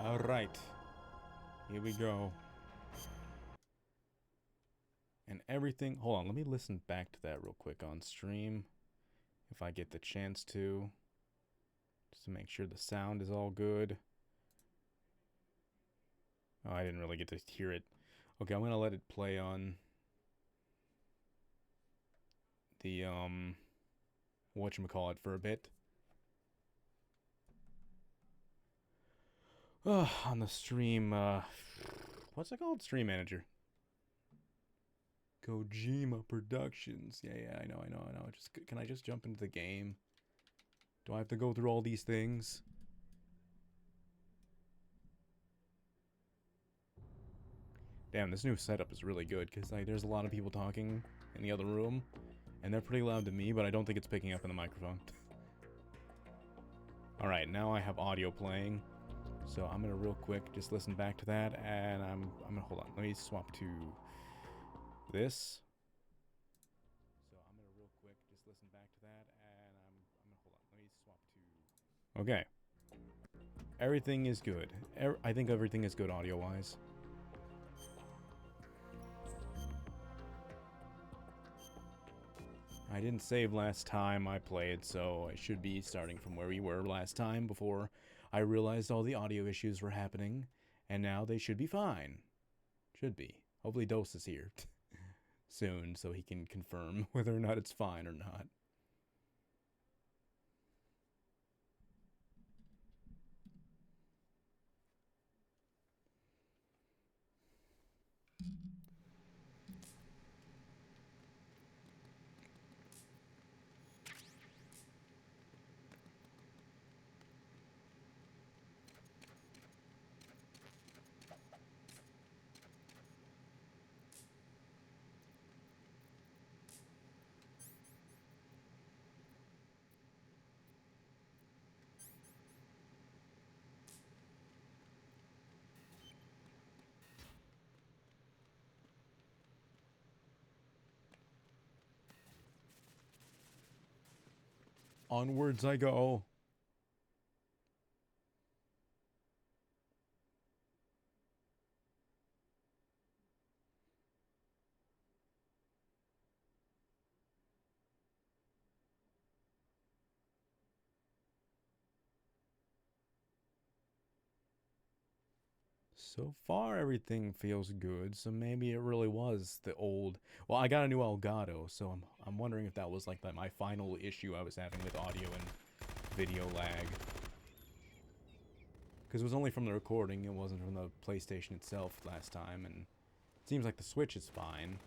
Alright. Here we go. And everything... Hold on, let me listen back to that real quick on stream. If I get the chance to. Just to make sure the sound is all good. Oh, I didn't really get to hear it. Okay, I'm gonna let it play on the, whatchamacallit for a bit. On the stream, what's it called? Stream Manager. Kojima Productions. Yeah, I know. Just, can I just jump into the game? Do I have to go through all these things? Damn, this new setup is really good, because like, there's a lot of people talking in the other room, and they're pretty loud to me, but I don't think it's picking up in the microphone. Alright, now I have audio playing, so I'm gonna real quick just listen back to that, and I'm gonna, hold on, let me swap to this. So I'm gonna real quick just listen back to that, and I'm gonna, hold on, let me swap to... Okay. Everything is good. I think everything is good audio-wise. I didn't save last time I played, so I should be starting from where we were last time before I realized all the audio issues were happening, and now they should be fine. Should be. Hopefully Dose is here soon, so he can confirm whether or not it's fine or not. Onwards I go. So far, everything feels good, so maybe it really was the old... Well, I got a new Elgato, so I'm wondering if that was like my final issue I was having with audio and video lag. Because it was only from the recording, it wasn't from the PlayStation itself last time, and it seems like the Switch is fine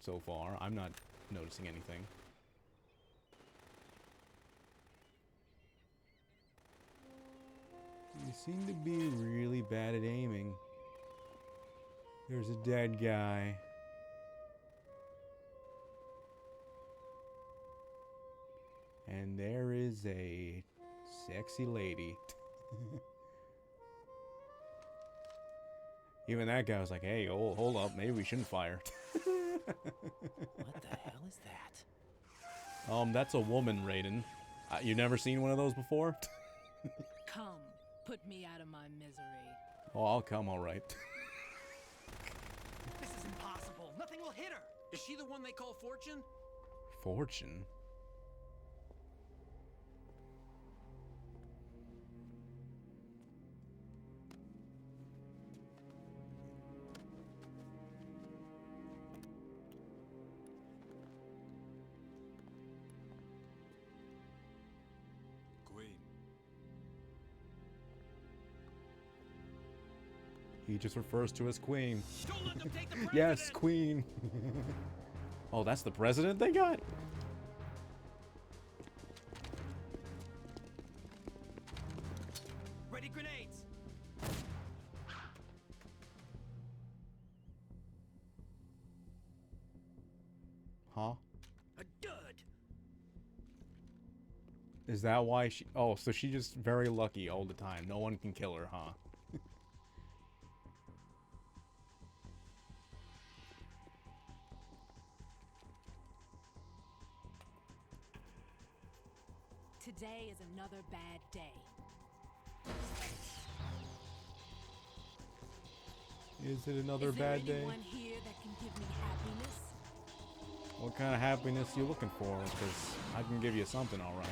so far. I'm not noticing anything. You seem to be really bad at aiming. There's a dead guy. And there is a sexy lady. Even that guy was like, hey, hold up, maybe we shouldn't fire. What the hell is that? That's a woman, Raiden. You never seen one of those before? Come, put me out of my misery. Oh, I'll come, alright. This is impossible. Nothing will hit her. Is she the one they call Fortune? Fortune? Queen. He just refers to as Queen. Don't let them take the president. Yes, Queen. Oh, that's the president they got? Ready grenades. Huh? A dud. Is that why she... Oh, so she's just very lucky all the time. No one can kill her, huh? Today is another bad day. Is it another Is there bad day? anyone here that can give me happiness? What kind of happiness you looking for? Because I can give you something, all right.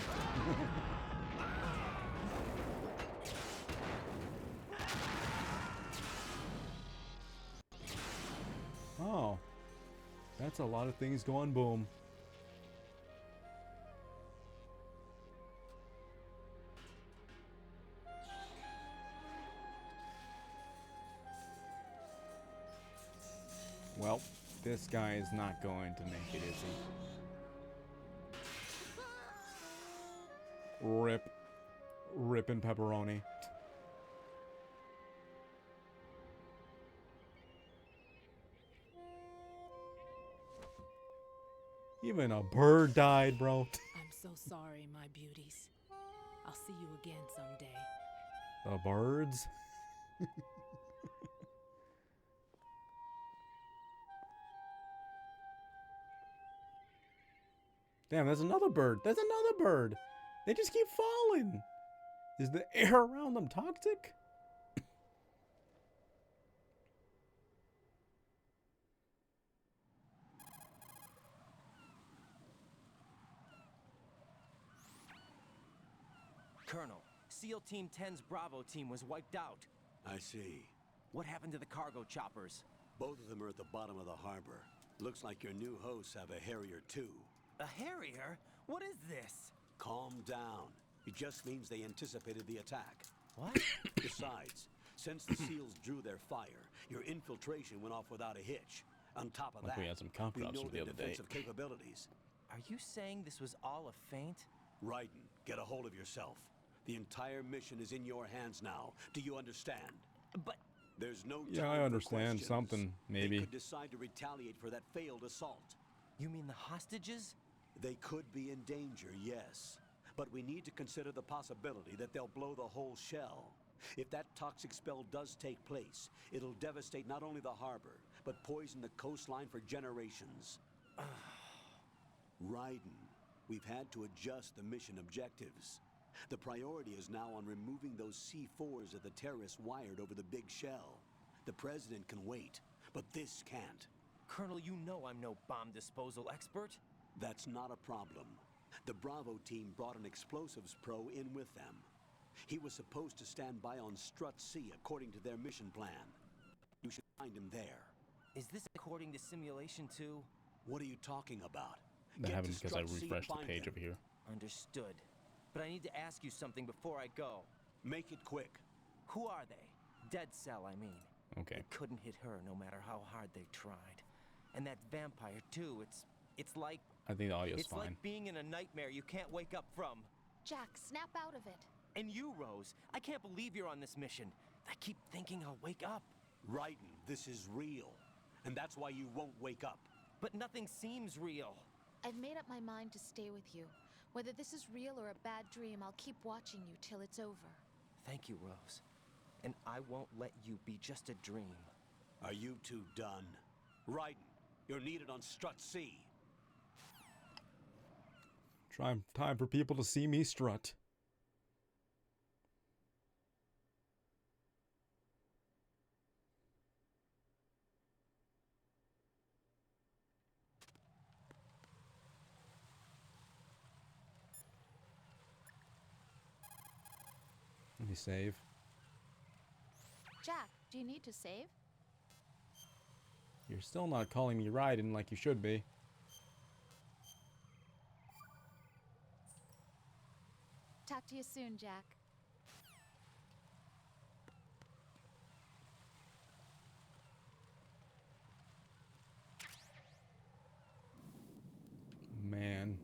Oh, that's a lot of things going boom. Well, this guy is not going to make it, is he? Rip. Rippin' pepperoni. Even a bird died, bro. I'm so sorry, my beauties. I'll see you again someday. The birds? Damn, there's another bird. There's another bird. They just keep falling. Is the air around them toxic? Colonel, SEAL Team 10's Bravo team was wiped out. I see. What happened to the cargo choppers? Both of them are at the bottom of the harbor. Looks like your new hosts have a Harrier too. A Harrier? What is this? Calm down. It just means they anticipated the attack. What? Besides, since the SEALs drew their fire, your infiltration went off without a hitch. On top of Like that, we had some comp we drops know from the their other day. defensive capabilities. Are you saying this was all a feint? Raiden, get a hold of yourself. The entire mission is in your hands now. Do you understand? But There's no Yeah, time I for understand questions. something, maybe. They could decide to retaliate for that failed assault. you mean the hostages? They could be in danger, yes. But we need to consider the possibility that they'll blow the whole shell. If that toxic spell does take place, it'll devastate not only the harbor, but poison the coastline for generations. Raiden, we've had to adjust the mission objectives. The priority is now on removing those C4s that the terrorists wired over the big shell. The president can wait, but this can't. Colonel, you know I'm no bomb disposal expert. That's not a problem. The Bravo team brought an explosives pro in with them. He was supposed to stand by on Strut C according to their mission plan. You should find him there. Is this according to Simulation 2? What are you talking about? That Get happens to because I Strut C and refreshed the find page him. over here. Understood. But I need to ask you something before I go. Make it quick. Who are they? Dead Cell, I mean. Okay. They couldn't hit her no matter how hard they tried. And that vampire too, it's like I think the audio's it's fine. like being in a nightmare you can't wake up from. Jack, snap out of it. And you, Rose, I can't believe you're on this mission. I keep thinking I'll wake up. Raiden, this is real. And that's why you won't wake up. But nothing seems real. I've made up my mind to stay with you. Whether this is real or a bad dream, I'll keep watching you till it's over. Thank you, Rose. And I won't let you be just a dream. Are you two done? Raiden, you're needed on Strut C. Time for people to see me strut. Let me save. Jack, do you need to save? You're still not calling me Raiden like you should be. Talk to you soon, Jack. Man.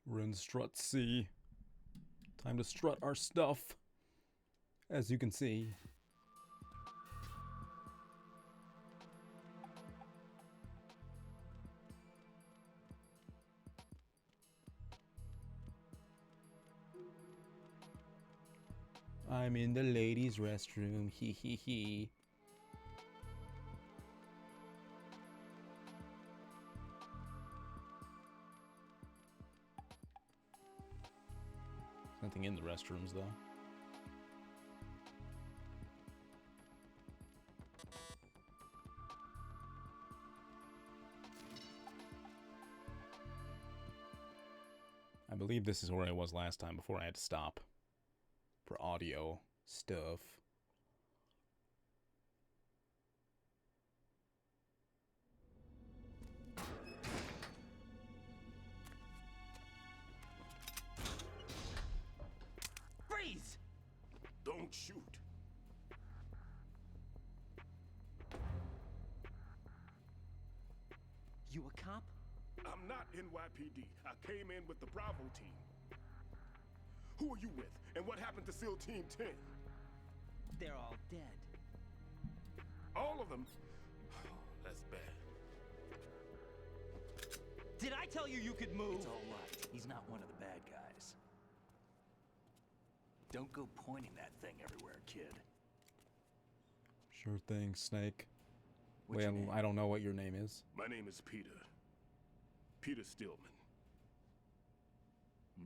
We're in Strut C. Time to strut our stuff. As you can see. I'm in the ladies' restroom. Hee hee hee. anything in the restrooms, though. I believe this is where I was last time before I had to stop for audio stuff. Freeze! Don't shoot. You a cop? I'm not NYPD. I came in with the Bravo team. Who are you with? And what happened to SEAL Team 10? They're all dead. All of them? That's bad. Did I tell you you could move? It's all right. He's not one of the bad guys. Don't go pointing that thing everywhere, kid. Sure thing, Snake. What's your name? I don't know what your name is. My name is Peter. Peter Stillman.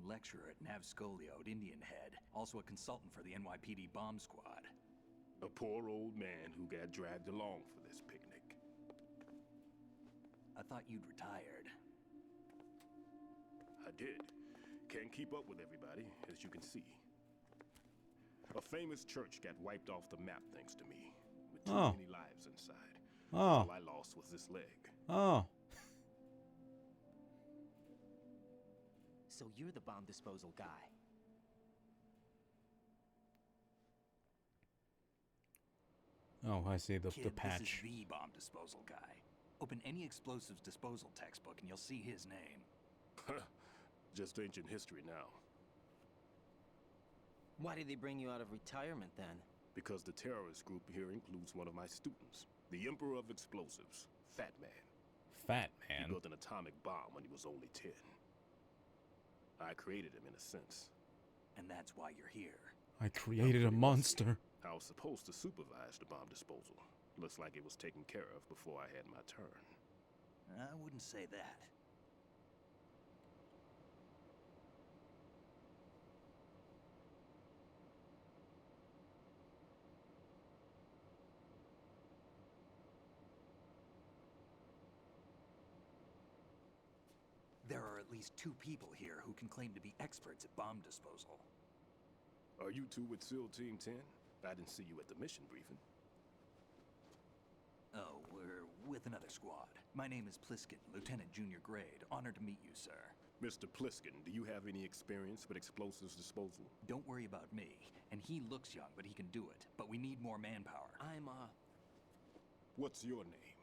Lecturer at Nav Scolio at Indian Head. Also a consultant for the NYPD bomb squad. A poor old man who got dragged along for this picnic. I thought you'd retired. I did. Can't keep up with everybody, as you can see. A famous church got wiped off the map thanks to me, with too Oh. many lives inside. Oh. All I lost was this leg. Oh. So you're the bomb disposal guy. Oh, I see the Kid, this patch. is the bomb disposal guy. Open any explosives disposal textbook and you'll see his name. Just ancient history now. Why did they bring you out of retirement then? Because the terrorist group here includes one of my students, the Emperor of Explosives, Fat Man. Fat He Man. built an atomic bomb when he was only 10. I created him in a sense. And that's why you're here. I created a monster. I was supposed to supervise the bomb disposal. Looks like it was taken care of before I had my turn. I wouldn't say that. There are at least 2 people here who can claim to be experts at bomb disposal. Are you two with SEAL Team 10? I didn't see you at the mission briefing. Oh, we're with another squad. My name is Pliskin, Lieutenant Junior Grade. Honored to meet you, sir. Mr. Pliskin, do you have any experience with explosives disposal? Don't worry about me. And he looks young, but he can do it. But we need more manpower. I'm, What's your name?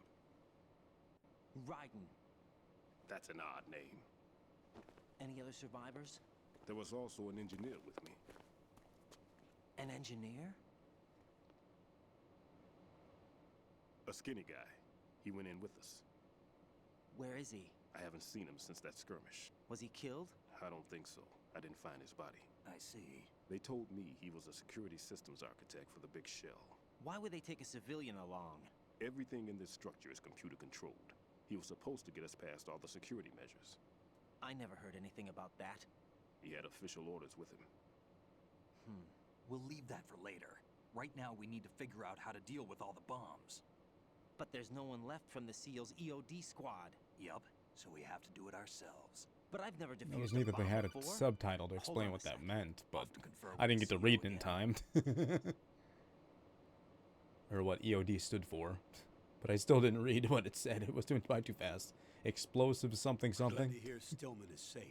Raiden. That's an odd name. Any other survivors? There was also an engineer with me. An engineer? A skinny guy. He went in with us. Where is he? I haven't seen him since that skirmish. Was he killed? I don't think so. I didn't find his body. I see. They told me he was a security systems architect for the big shell. Why would they take a civilian along? Everything in this structure is computer controlled. He was supposed to get us past all the security measures. I never heard anything about that. He had official orders with him. We'll leave that for later. Right now, we need to figure out how to deal with all the bombs. But there's no one left from the SEAL's EOD squad. Yup, so we have to do it ourselves. But I've never defused It was a neat that they bomb had a before. subtitle to Hold explain on what a that second. meant, but Off to confer I didn't with get to the read it CEO in again. time. Or what EOD stood for. But I still didn't read what it said. It was doing by too fast. Explosive something Glad something. to hear Stillman is safe.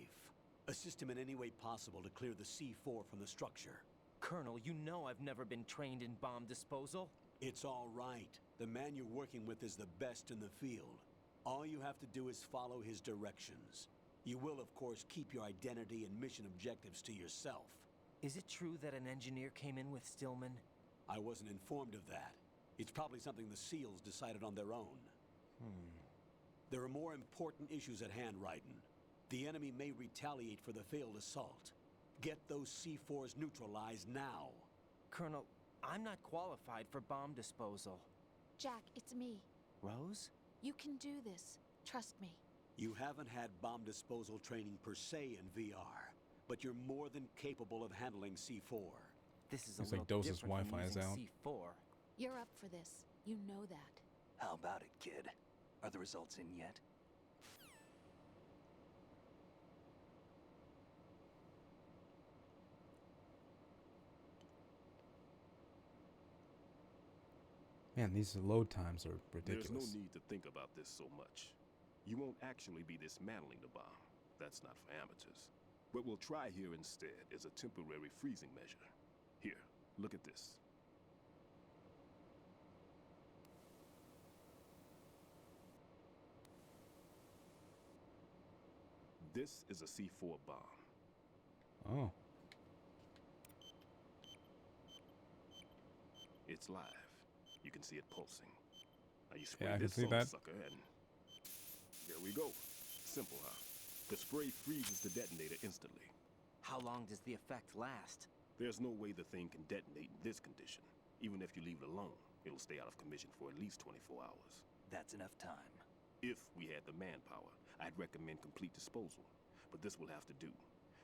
Assist him in any way possible to clear the C4 from the structure. Colonel, you know I've never been trained in bomb disposal. It's all right. The man you're working with is the best in the field. All you have to do is follow his directions. You will, of course, keep your identity and mission objectives to yourself. Is it true that an engineer came in with Stillman? I wasn't informed of that. It's probably something the SEALs decided on their own. There are more important issues at hand, Raiden. The enemy may retaliate for the failed assault. Get those C4s neutralized now. Colonel, I'm not qualified for bomb disposal. Jack, it's me. Rose? You can do this. Trust me. You haven't had bomb disposal training per se in VR, but you're more than capable of handling C4. This is a Looks like little Dos's different from Wi-Fi is using out. C4. You're up for this. You know that. How about it, kid? Are the results in yet? Man, these load times are ridiculous. There's no need to think about this so much. You won't actually be dismantling the bomb. That's not for amateurs. What we'll try here instead is a temporary freezing measure. Here, look at this. This is a C4 bomb. Oh. It's live. You can see it pulsing. Now you spray Yeah, I can this see on the that. sucker and there we go. Simple, huh? The spray freezes the detonator instantly. How long does the effect last? There's no way the thing can detonate in this condition. Even if you leave it alone, it'll stay out of commission for at least 24 hours. That's enough time. If we had the manpower, I'd recommend complete disposal. But this will have to do.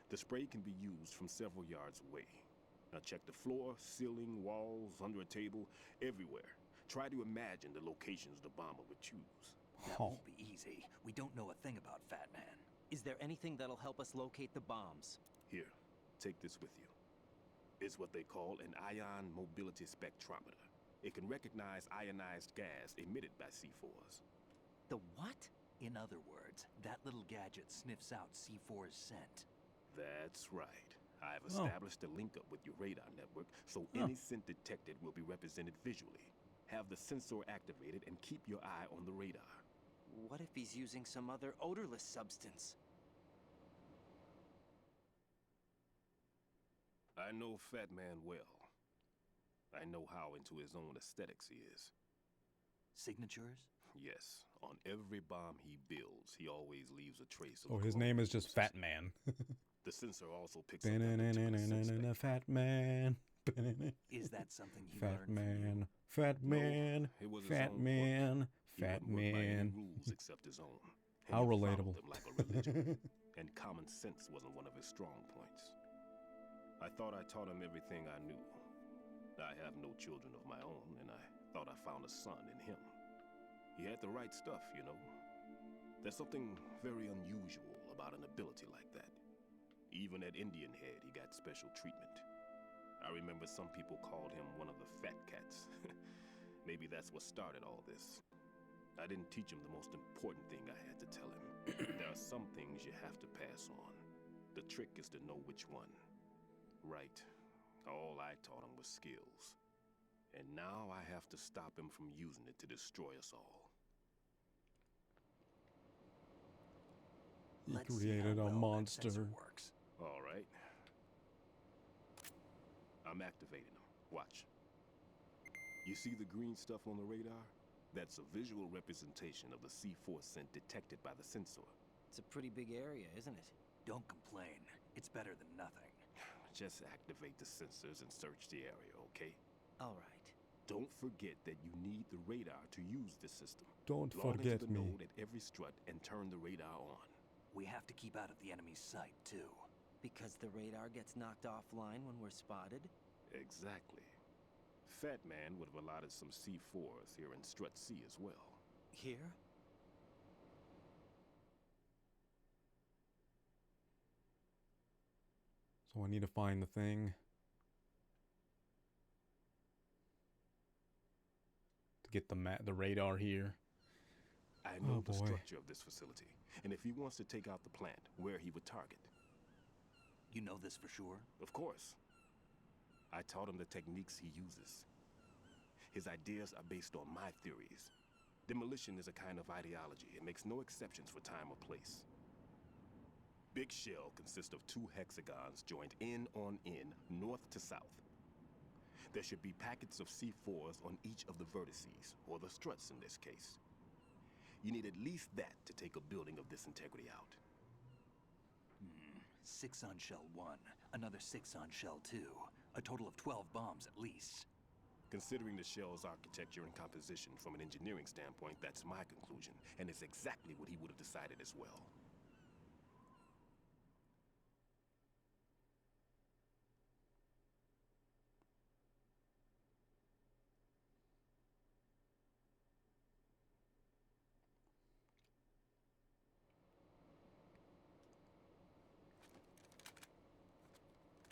The spray can be used from several yards away. Now check the floor, ceiling, walls, under a table, everywhere. Try to imagine the locations the bomber would choose. That Oh. won't be easy. We don't know a thing about Fat Man. Is there anything that'll help us locate the bombs? Here, take this with you. It's what they call an ion mobility spectrometer. It can recognize ionized gas emitted by C4s. The what? In other words, that little gadget sniffs out C4's scent. That's right. I've Oh. established a link up with your radar network, so any scent detected will be represented visually. Have the sensor activated and keep your eye on the radar. What if he's using some other odorless substance? I know Fat Man well. I know how into his own aesthetics he is. Signatures? Yes, on every bomb he builds, he always leaves a trace of Oh, the his clone name he is just uses. Fat Man. The sensor also picks up that particular scent spectrum. Fat Man. Is that something he Fat learned from you? Man. Fat No, Man. it was his Fat own quirk. Man. He Fat wouldn't work by any Man. rules except his own. And How he followed relatable. them like a religion. And common sense wasn't one of his strong points. I thought I taught him everything I knew. I have no children of my own, and I thought I found a son in him. He had the right stuff, you know. There's something very unusual about an ability like that. Even at Indian Head, he got special treatment. I remember some people called him one of the fat cats. Maybe that's what started all this. I didn't teach him the most important thing I had to tell him. There are some things you have to pass on. The trick is to know which one. Right. All I taught him was skills. And now I have to stop him from using it to destroy us all. He Let's see how created a well that monster. sensor works. All right. I'm activating them. Watch. You see the green stuff on the radar? That's a visual representation of the C4 scent detected by the sensor. It's a pretty big area, isn't it? Don't complain. It's better than nothing. Just activate the sensors and search the area, okay? All right. Don't forget that you need the radar to use this system. Don't Log into forget the me. node at every strut and turn the radar on. We have to keep out of the enemy's sight, too. Because the radar gets knocked offline when we're spotted? Exactly. Fat Man would have allotted some C4s here in Strut C as well. Here? So I need to find the thing. To get the radar here. I know Oh, the boy. structure of this facility, and if he wants to take out the plant, where he would target. You know this for sure? Of course. I taught him the techniques he uses. His ideas are based on my theories. Demolition is a kind of ideology. It makes no exceptions for time or place. Big Shell consists of 2 hexagons joined end on end, north to south. There should be packets of C4s on each of the vertices, or the struts in this case. You need at least that to take a building of this integrity out. 6 on Shell 1, another 6 on Shell 2. A total of 12 bombs at least. Considering the shell's architecture and composition from an engineering standpoint, that's my conclusion, and it's exactly what he would have decided as well.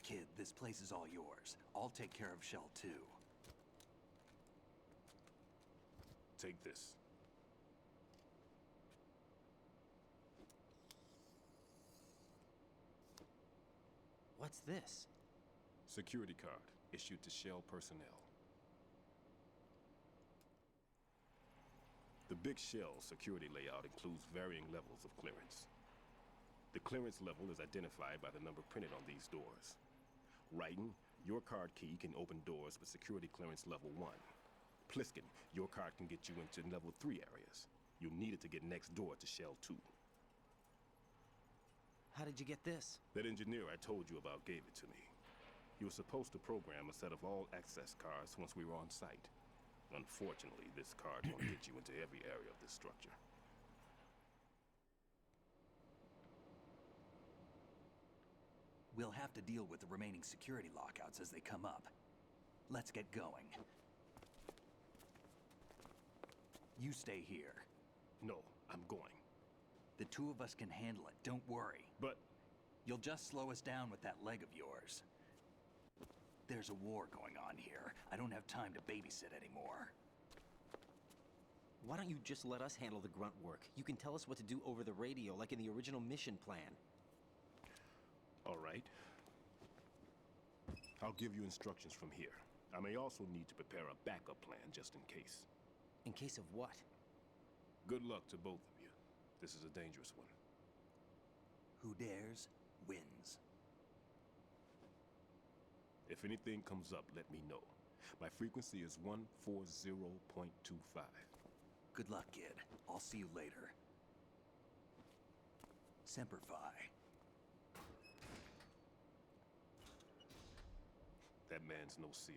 Kid, this place is all yours. I'll take care of Shell 2. Take this. What's this? Security card issued to Shell personnel. The big Shell security layout includes varying levels of clearance. The clearance level is identified by the number printed on these doors. Raiden, your card key can open doors with security clearance level 1. Pliskin, your card can get you into level 3 areas. You'll need it to get next door to Shell 2. How did you get this? That engineer I told you about gave it to me. He was supposed to program a set of all-access cards once we were on site. Unfortunately, this card won't get you into every area of this structure. We'll have to deal with the remaining security lockouts as they come up. Let's get going. You stay here. No, I'm going. The two of us can handle it, don't worry. But You'll just slow us down with that leg of yours. There's a war going on here. I don't have time to babysit anymore. Why don't you just let us handle the grunt work? You can tell us what to do over the radio, like in the original mission plan. all right. I'll give you instructions from here. I may also need to prepare a backup plan just in case. In case of what? Good luck to both of you. This is a dangerous one. Who dares, wins. If anything comes up, let me know. My frequency is 140.25. Good luck, kid. I'll see you later. Semper Fi. That man's no SEAL.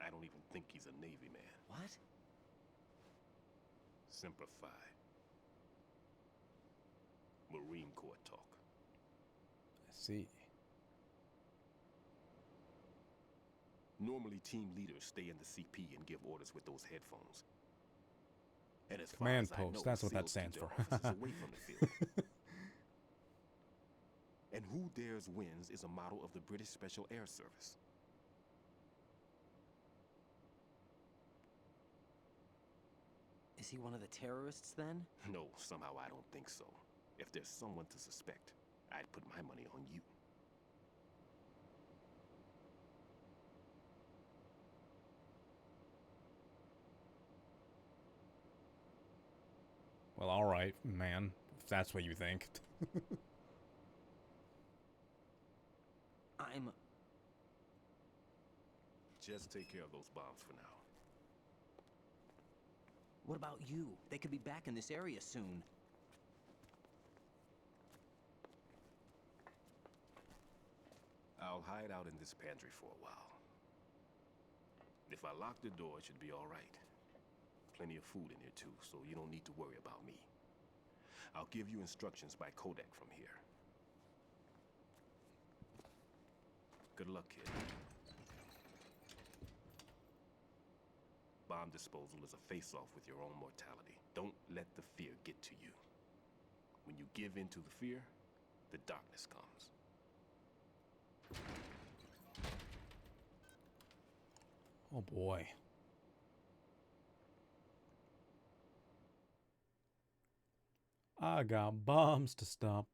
I don't even think he's a Navy man. What? Semper Fi. Marine Corps talk. I see. Normally, team leaders stay in the CP and give orders with those headphones. And as Command far as I post, know, that's what that SEALs keep stands their for. offices away from the field. And Who Dares Wins is a model of the British Special Air Service. Is he one of the terrorists then? No, somehow I don't think so. If there's someone to suspect, I'd put my money on you. Well, all right, man. If that's what you think. I'm... Just take care of those bombs for now. What about you? They could be back in this area soon. I'll hide out in this pantry for a while. If I lock the door, it should be all right. Plenty of food in here too, so you don't need to worry about me. I'll give you instructions by Kodak from here. Good luck, kid. Bomb disposal is a face-off with your own mortality. Don't let the fear get to you. When you give in to the fear, the darkness comes. Oh boy. I got bombs to stop.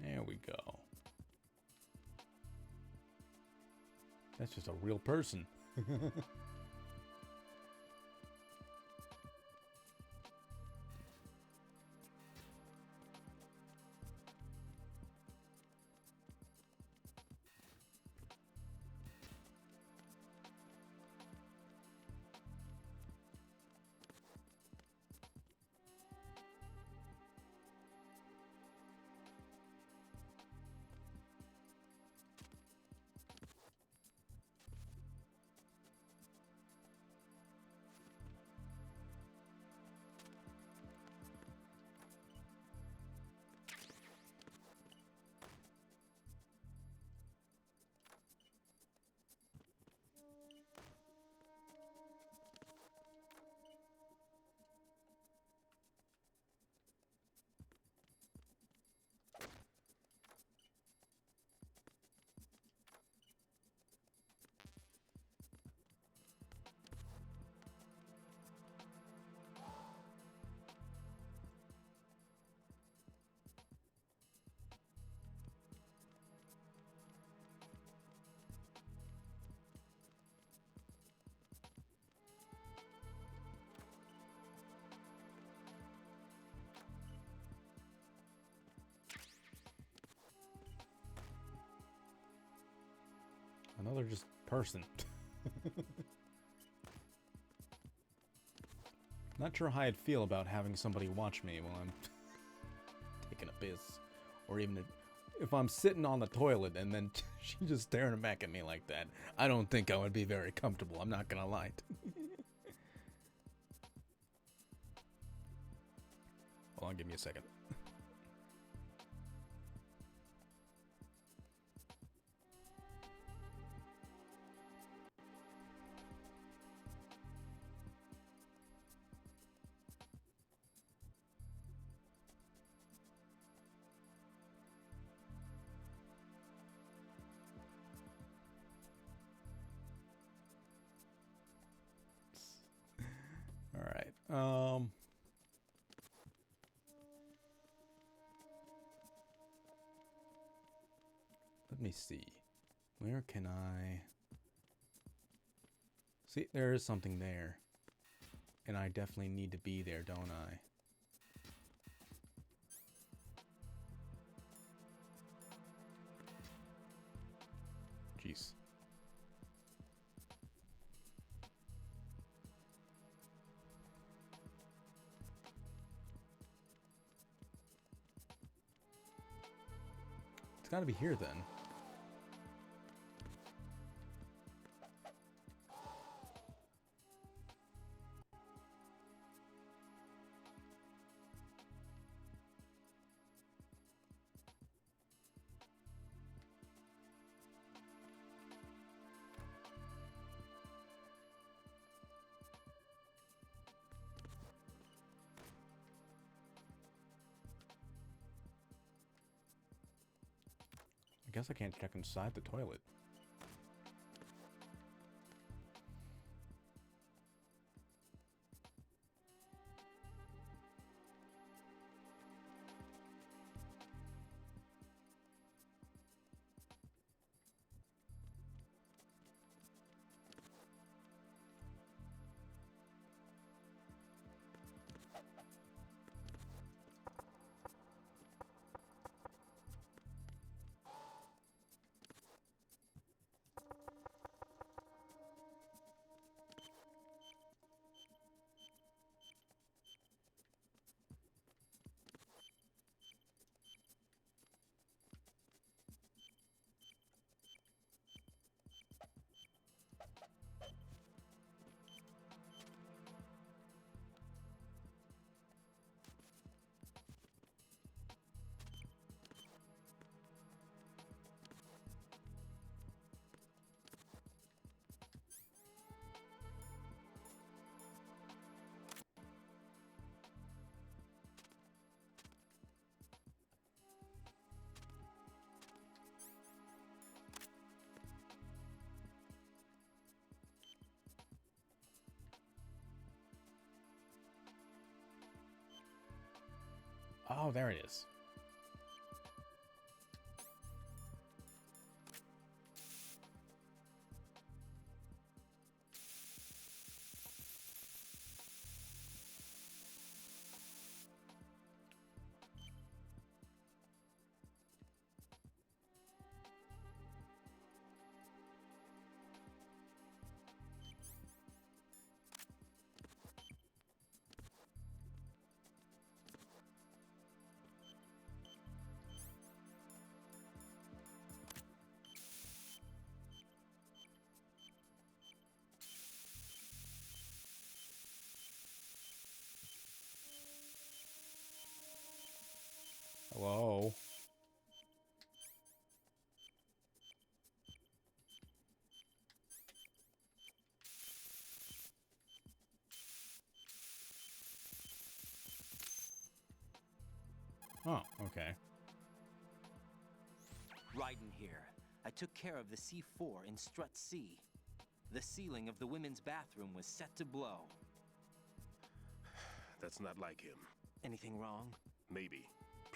There we go. That's just a real person. Another just person. Not sure how I'd feel about having somebody watch me while I'm taking a piss. Or even if I'm sitting on the toilet and then she's just staring back at me like that. I don't think I would be very comfortable. I'm not gonna lie. Hold on, give me a second. Let me see. Where can I... See, there is something there. And I definitely need to be there, don't I? Jeez. It's gotta be here then. I guess I can't check inside the toilet. Oh, there it is. Hello? Oh, okay. Raiden here. I took care of the C4 in Strut C. The ceiling of the women's bathroom was set to blow. That's not like him. Anything wrong? Maybe.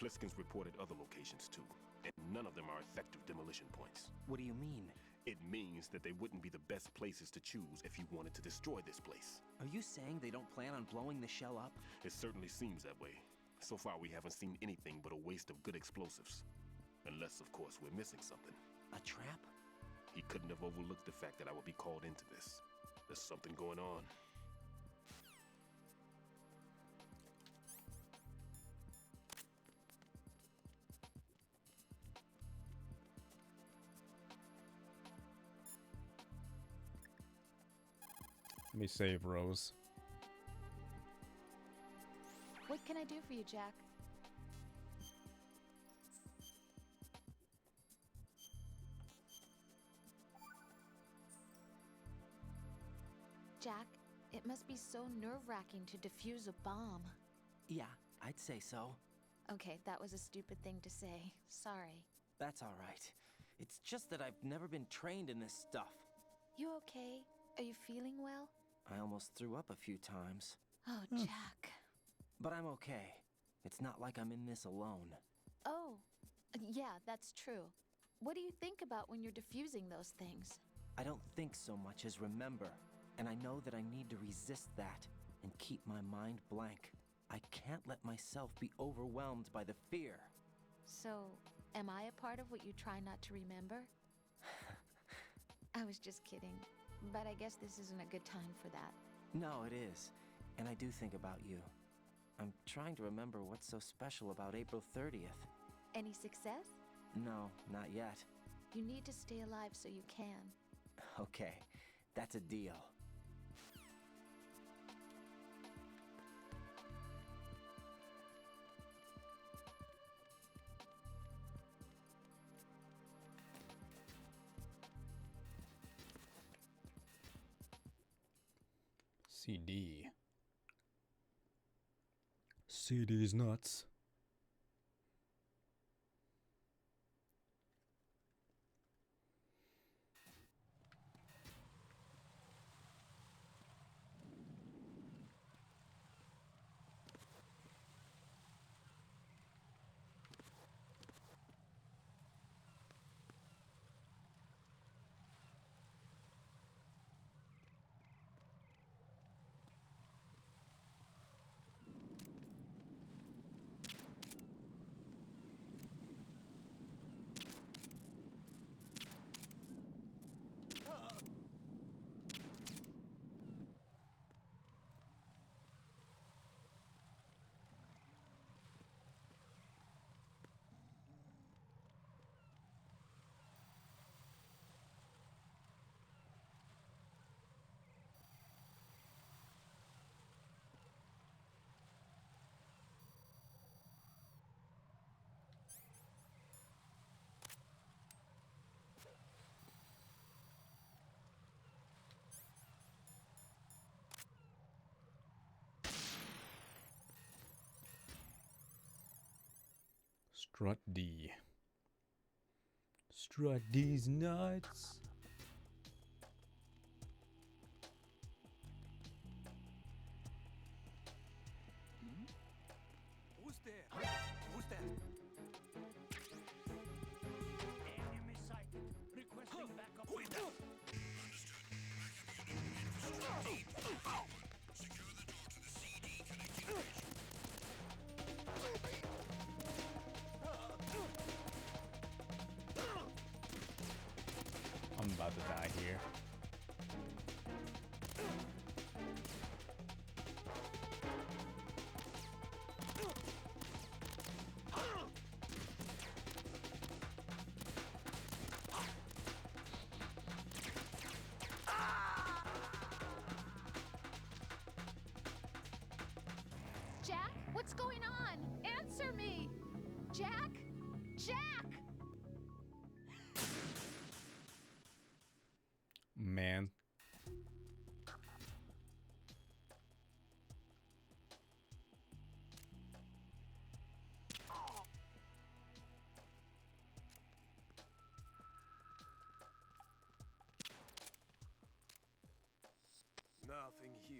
Pliskin's reported other locations too, and none of them are effective demolition points. What do you mean? It means that they wouldn't be the best places to choose if you wanted to destroy this place. Are you saying they don't plan on blowing the shell up? It certainly seems that way. So far, we haven't seen anything but a waste of good explosives. Unless, of course, we're missing something. A trap? He couldn't have overlooked the fact that I would be called into this. There's something going on. Let me save Rose. What can I do for you, Jack? Jack, it must be so nerve-wracking to defuse a bomb. Yeah, I'd say so. Okay, that was a stupid thing to say. Sorry. That's all right. It's just that I've never been trained in this stuff. You okay? Are you feeling well? I almost threw up a few times. Oh, Jack. But I'm okay. It's not like I'm in this alone. Oh, yeah, that's true. What do you think about when you're defusing those things? I don't think so much as remember. And I know that I need to resist that and keep my mind blank. I can't let myself be overwhelmed by the fear. So, am I a part of what you try not to remember? I was just kidding. But I guess this isn't a good time for that. No, it is. And I do think about you. I'm trying to remember what's so special about April 30th. Any success? No, not yet. You need to stay alive so you can. Okay, that's a deal. CD. CD's nuts. Strut D. Strut D's nuts. Who's there? Who's that? Enemy sighted. Requesting backup. Who is that? I'm about to die here. Jack, what's going on? Answer me! Jack? Jack! Man. Nothing here.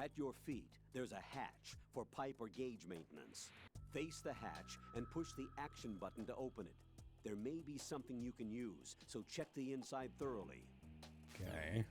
At your feet, there's a hatch for pipe or gauge maintenance. Face the hatch and push the action button to open it. There may be something you can use, so check the inside thoroughly. Okay.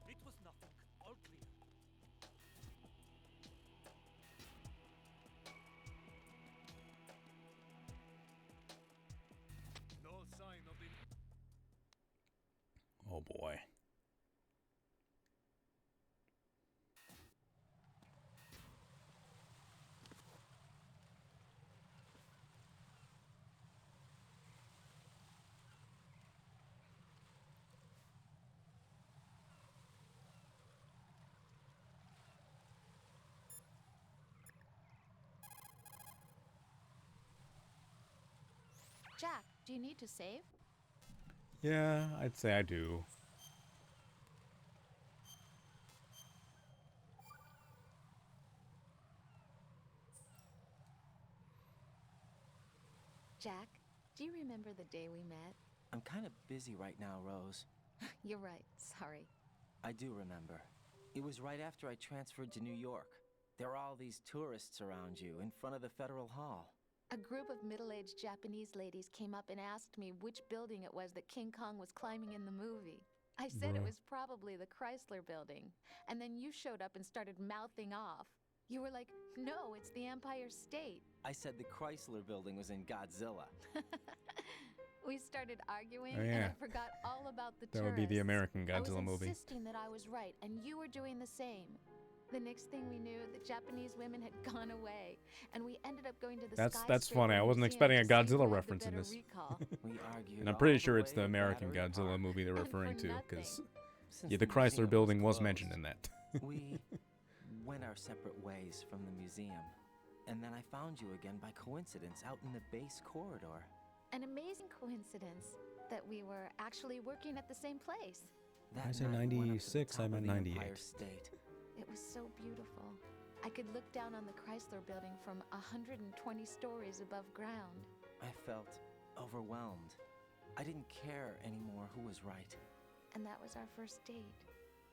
It was nothing. All clear. No sign of the... Oh boy. Jack, do you need to save? Yeah, I'd say I do. Jack, do you remember the day we met? I'm kind of busy right now, Rose. You're right. Sorry. I do remember. It was right after I transferred to New York. There were all these tourists around you in front of the Federal Hall. A group of middle-aged Japanese ladies came up and asked me which building it was that King Kong was climbing in the movie. I said it Bruh. was probably the Chrysler building. And then you showed up and started mouthing off. You were like, no, it's the Empire State. I said the Chrysler building was in Godzilla. We started arguing, Oh, and yeah. I forgot all about the That would be the tourists. American I was Godzilla movie. insisting that I was right, and you were doing the same. The next thing we knew, the Japanese women had gone away, and we ended up going to the That's skyscraper funny. I wasn't museum expecting a to see who Godzilla had the reference in better this. recall. We argued And I'm all pretty the sure it's way the to American Battery Godzilla Park. movie they're And for referring to, nothing. because Since yeah, the Chrysler museum building was closed, mentioned in that. We went our separate ways from the museum. And then I found you again by coincidence out in the base corridor. An amazing coincidence that we were actually working at the same place. That I say night we went up to the 96, I top of meant the 98. Empire State. It was so beautiful. I could look down on the Chrysler building from 120 stories above ground. I felt overwhelmed. I didn't care anymore who was right. And that was our first date.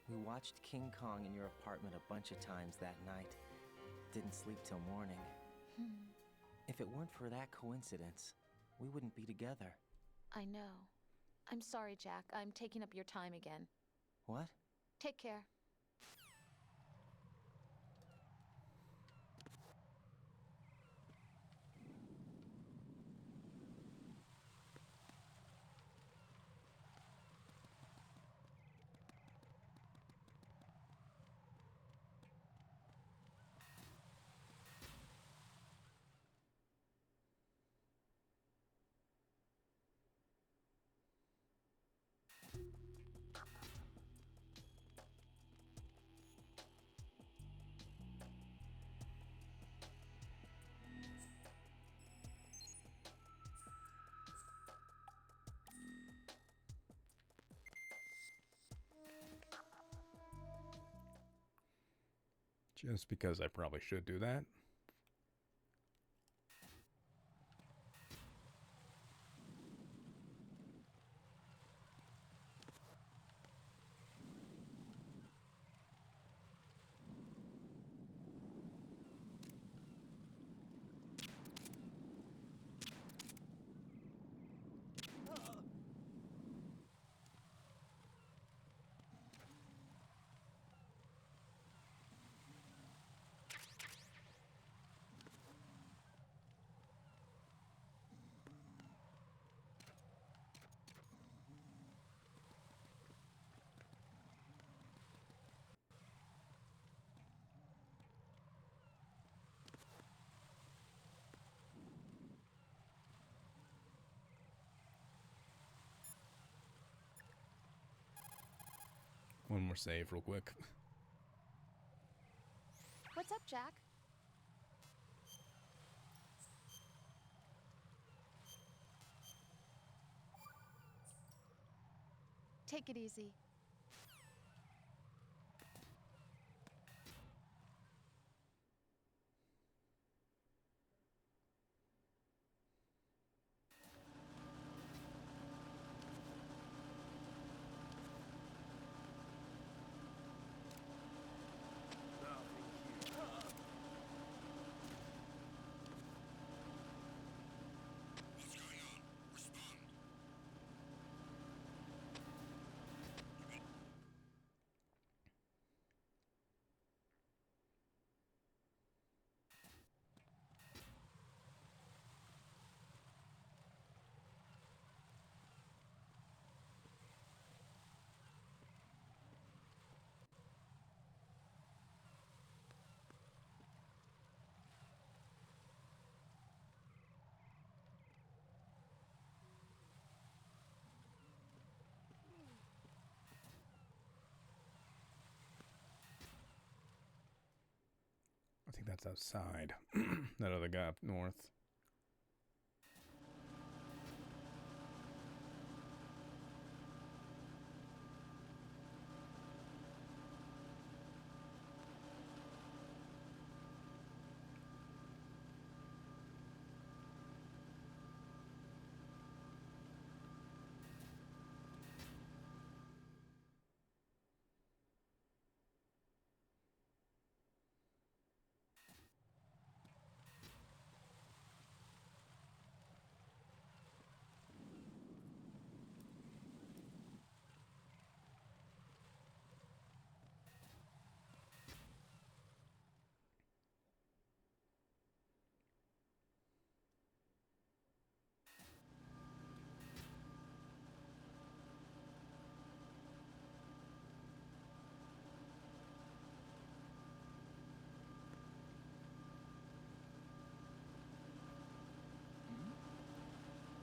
We watched King Kong in your apartment a bunch of times that night. Didn't sleep till morning. If it weren't for that coincidence, we wouldn't be together. I know. I'm sorry, Jack. I'm taking up your time again. What? Take care. Just because I probably should do that. One more save real quick. What's up, Jack? Take it easy. I think that's outside. That other guy up north.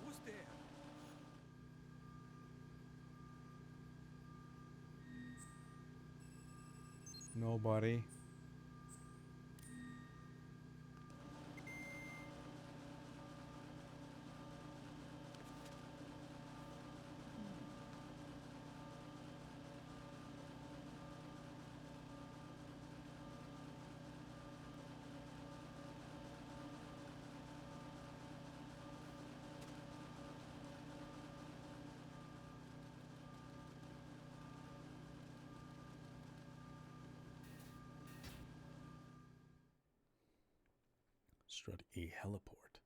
Who's there? Nobody. Strut E heliport.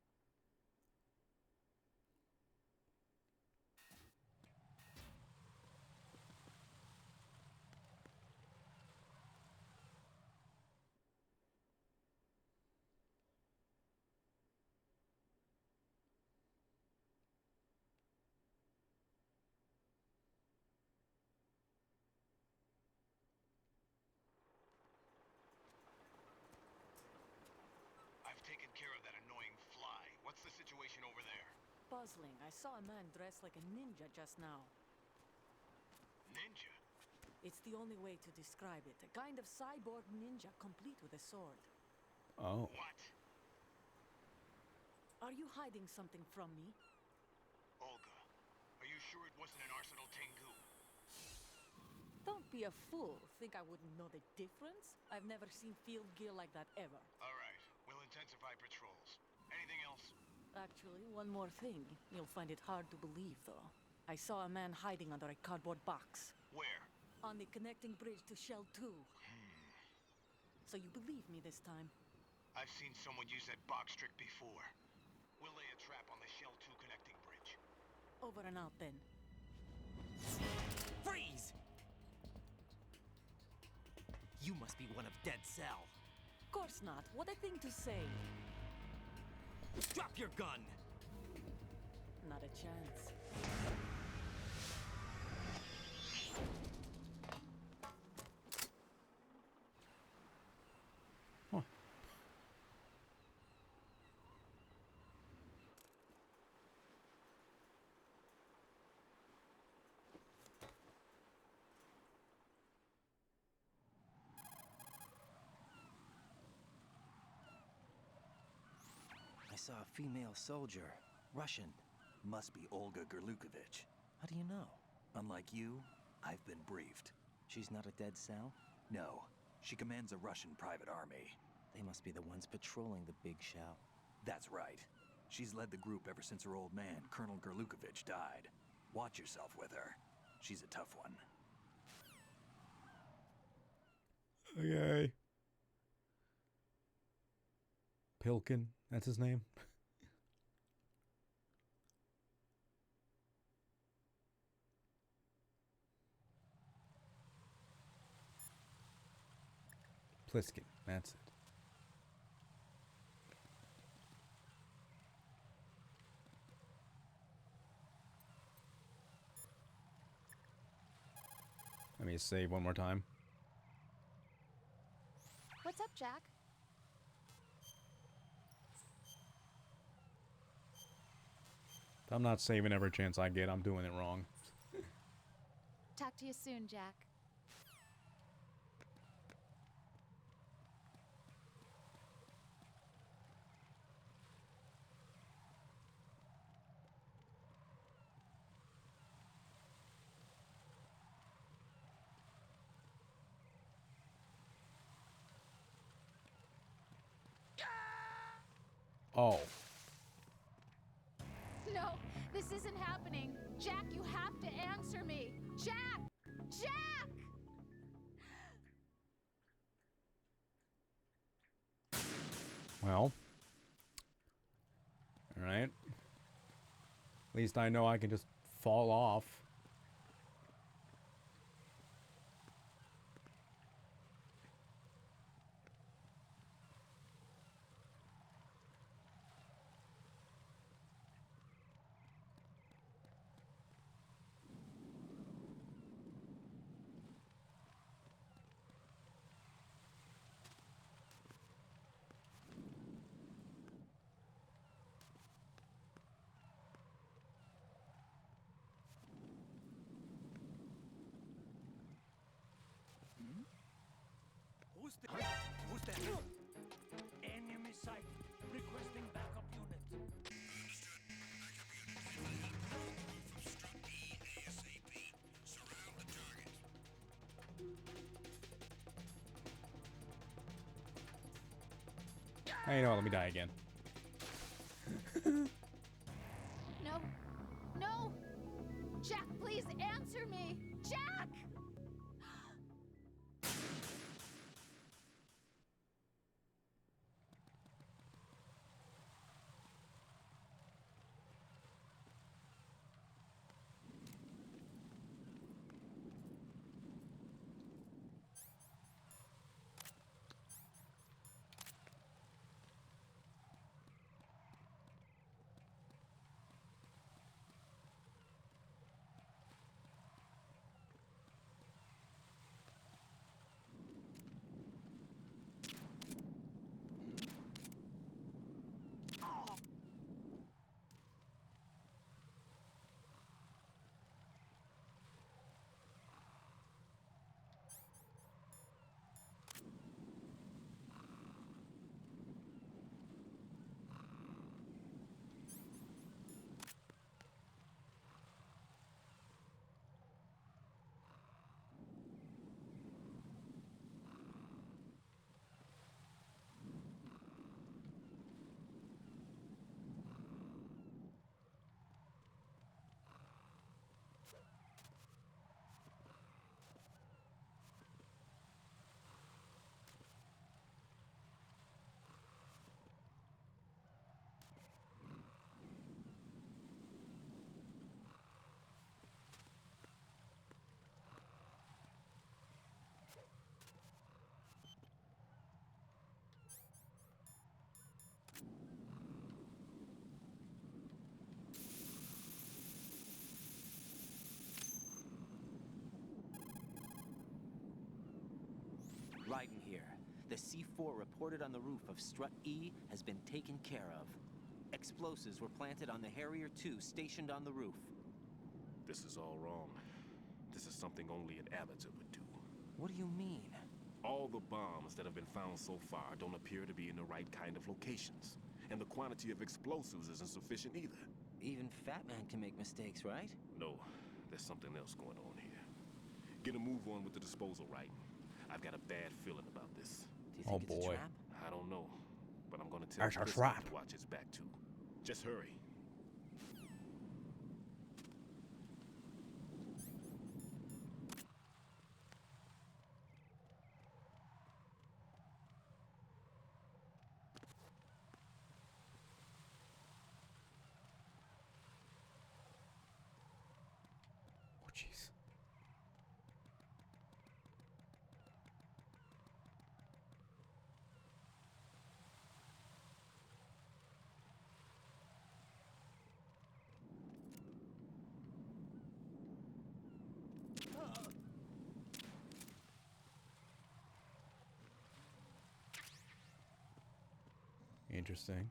I've taken care of that annoying fly. What's the situation over there? Puzzling. I saw a man dressed like a ninja just now. Ninja? It's the only way to describe it. A kind of cyborg ninja, complete with a sword. Oh. What? Are you hiding something from me? Olga, are you sure it wasn't an Arsenal Tengu? Don't be a fool. Think I wouldn't know the difference? I've never seen field gear like that ever. All right, we'll intensify patrols. Anything else? Actually, one more thing. You'll find it hard to believe, though. I saw a man hiding under a cardboard box. Where? On the connecting bridge to Shell 2. So you believe me this time? I've seen someone use that box trick before. We'll lay a trap on the Shell 2 connecting bridge. Over and out, then. Freeze! You must be one of Dead Cell. Of course not. What a thing to say. Drop your gun! Not a chance. Huh. saw a female soldier. Russian. Must be Olga Gerlukovich. How do you know? Unlike you, I've been briefed. She's not a dead cell? No, she commands a Russian private army. They must be the ones patrolling the big shell. That's right. She's led the group ever since her old man, Colonel Gerlukovich, died. Watch yourself with her. She's a tough one. Okay. Pilkin, that's his name. Pliskin, that's it. Let me save one more time. What's up, Jack? If I'm not saving every chance I get, I'm doing it wrong. Talk to you soon, Jack. Oh. No, this isn't happening. Jack, you have to answer me. Jack! Jack! Well. Alright. At least I know I can just fall off. Who's that? Enemy sight. Requesting backup unit. Hey, you know what? Let me die again. No. No! Jack, please answer me! Jack! Raiden here. The C4 reported on the roof of Strut E has been taken care of. Explosives were planted on the Harrier 2 stationed on the roof. This is all wrong. This is something only an amateur would do. What do you mean? All the bombs that have been found so far don't appear to be in the right kind of locations. And the quantity of explosives isn't sufficient either. Even Fat Man can make mistakes, right? No, there's something else going on here. Get a move on with the disposal, right? I've got a bad feeling about this. Do you think it's boy. a trap? I don't know, but I'm gonna tell That's a Pliskin trap. to watch his back too. Just hurry. Oh, jeez. Interesting.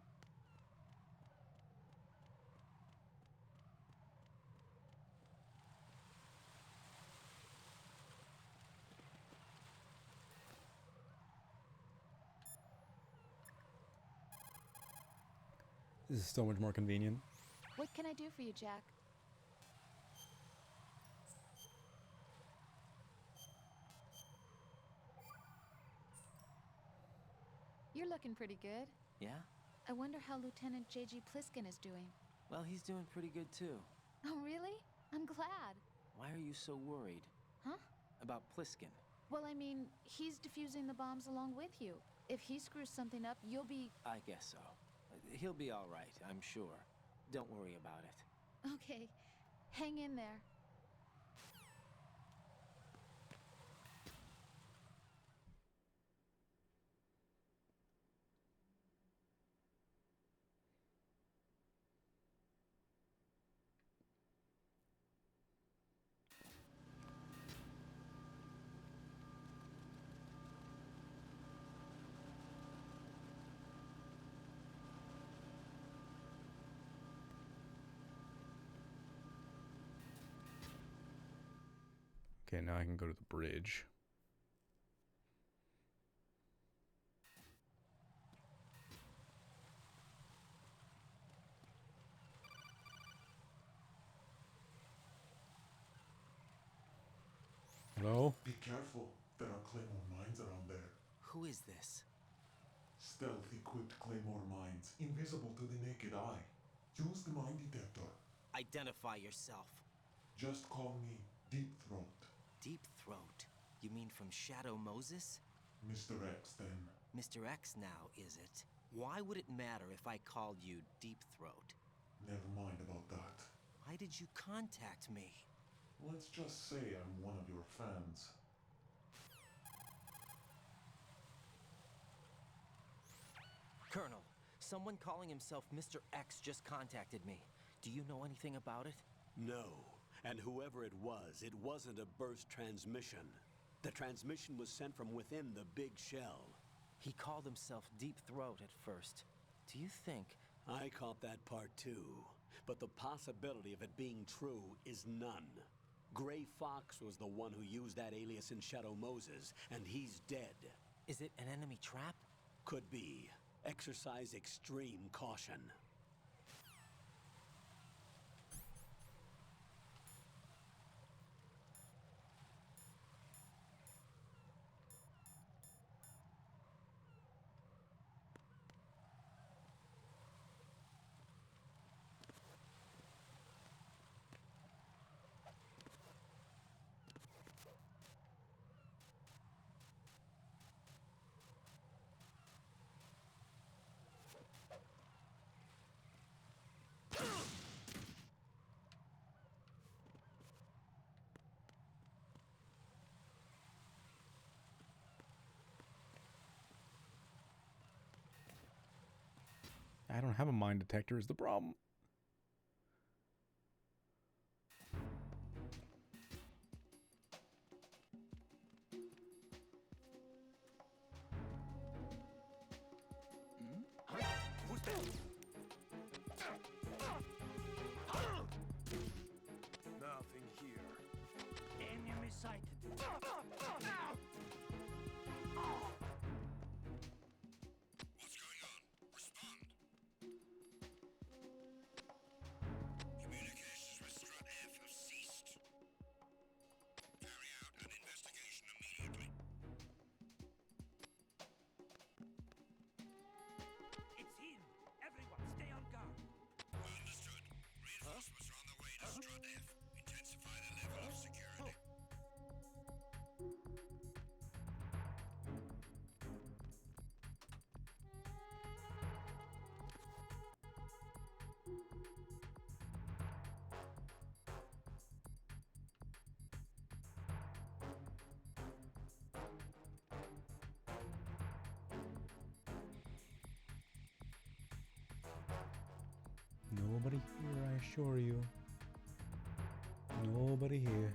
This is so much more convenient. What can I do for you, Jack? You're looking pretty good. Yeah? I wonder how Lieutenant J.G. Pliskin is doing. Well, he's doing pretty good too. Oh, really? I'm glad. Why are you so worried? Huh? About Pliskin? Well, I mean, he's defusing the bombs along with you. If he screws something up, you'll be... I guess so. He'll be all right, I'm sure. Don't worry about it. Okay. Hang in there. Okay, now I can go to the bridge. Hello? Be careful. There are Claymore mines around there. Who is this? Stealth-equipped Claymore mines, invisible to the naked eye. Use the mine detector. Identify yourself. Just call me Deep Throat. Deep Throat? You mean from Shadow Moses? Mr. X, then. Mr. X now, is it? Why would it matter if I called you Deep Throat? Never mind about that. Why did you contact me? Let's just say I'm one of your fans. Colonel, someone calling himself Mr. X just contacted me. Do you know anything about it? No. And whoever it wasn't a burst transmission. The transmission was sent from within the big shell. He called himself Deep Throat at first. Do you think... I caught that part too. But the possibility of it being true is none. Gray Fox was the one who used that alias in Shadow Moses, and he's dead. Is it an enemy trap? Could be. Exercise extreme caution. I don't have a mine detector is the problem. Who's that? Nothing here. Enemy sighted. What's going on? Respond. Nobody here, I assure you. Nobody here.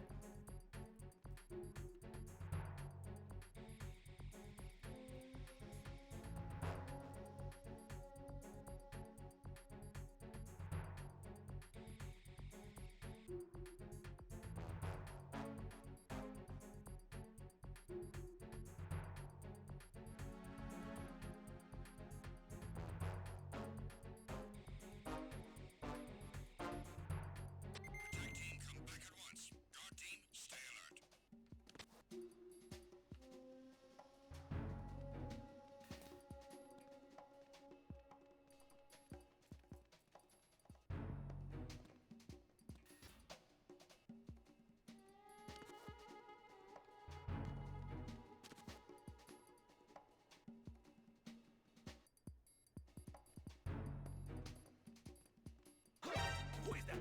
Who is that?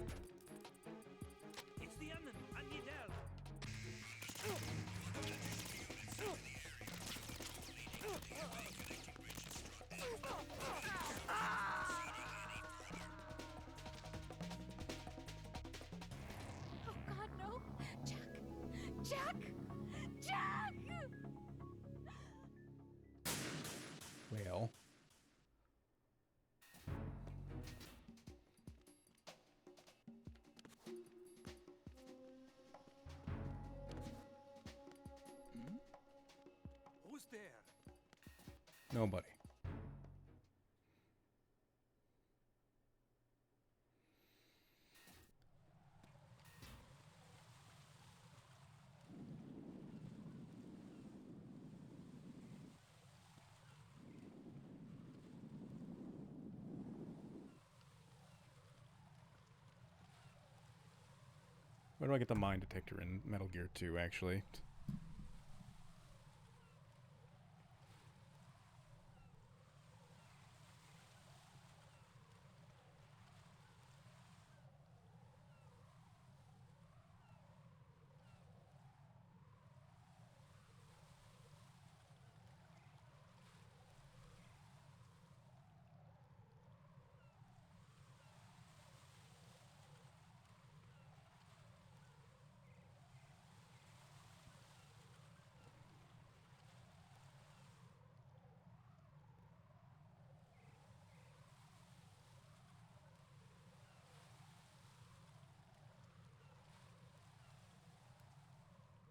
It's the Emden. I need help. Oh God, no! Jack! Jack! Jack! Well. Who's there? Nobody. Where do I get the mine detector in Metal Gear 2, actually?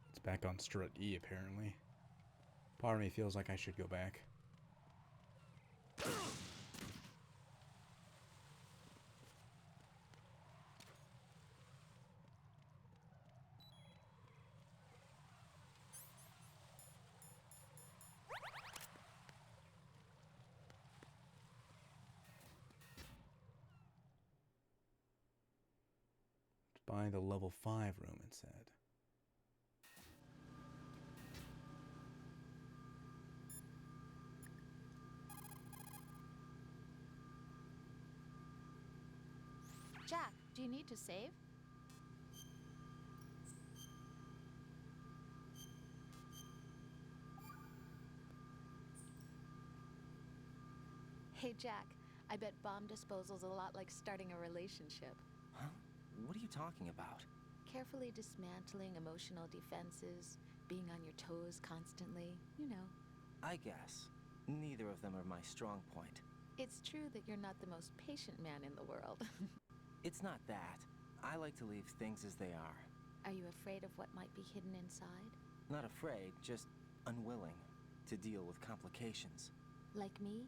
It's back on Strut E, apparently. Part of me feels like I should go back. By the level 5 room, it said. Jack, do you need to save? Hey Jack, I bet bomb disposal's a lot like starting a relationship. Huh? What are you talking about? Carefully dismantling emotional defenses, being on your toes constantly, you know. I guess. Neither of them are my strong point. It's true that you're not the most patient man in the world. It's not that. I like to leave things as they are. Are you afraid of what might be hidden inside? Not afraid, just unwilling to deal with complications. Like me?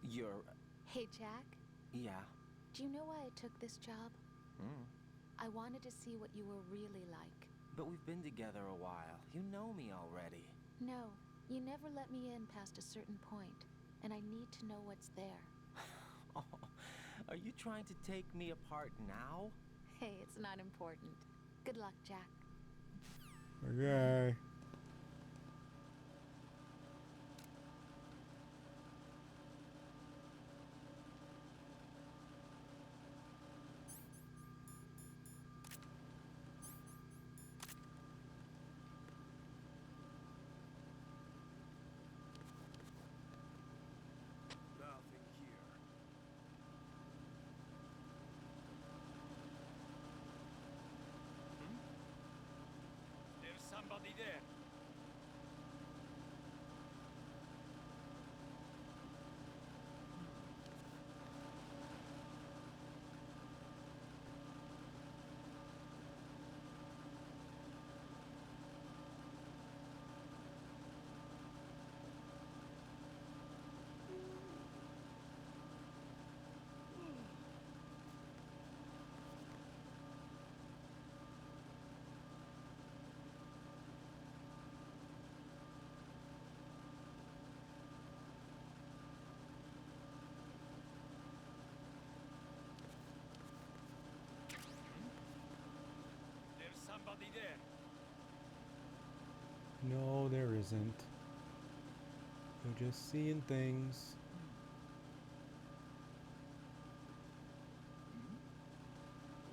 You're... Hey Jack, Yeah. do you know why I took this job? Hmm. I wanted to see what you were really like. But we've been together a while. You know me already. No, you never let me in past a certain point, and I need to know what's there. Oh, are you trying to take me apart now? Hey, it's not important. Good luck, Jack. Okay. Nothing here. somebody there. There's somebody there. No, there isn't. You're just seeing things.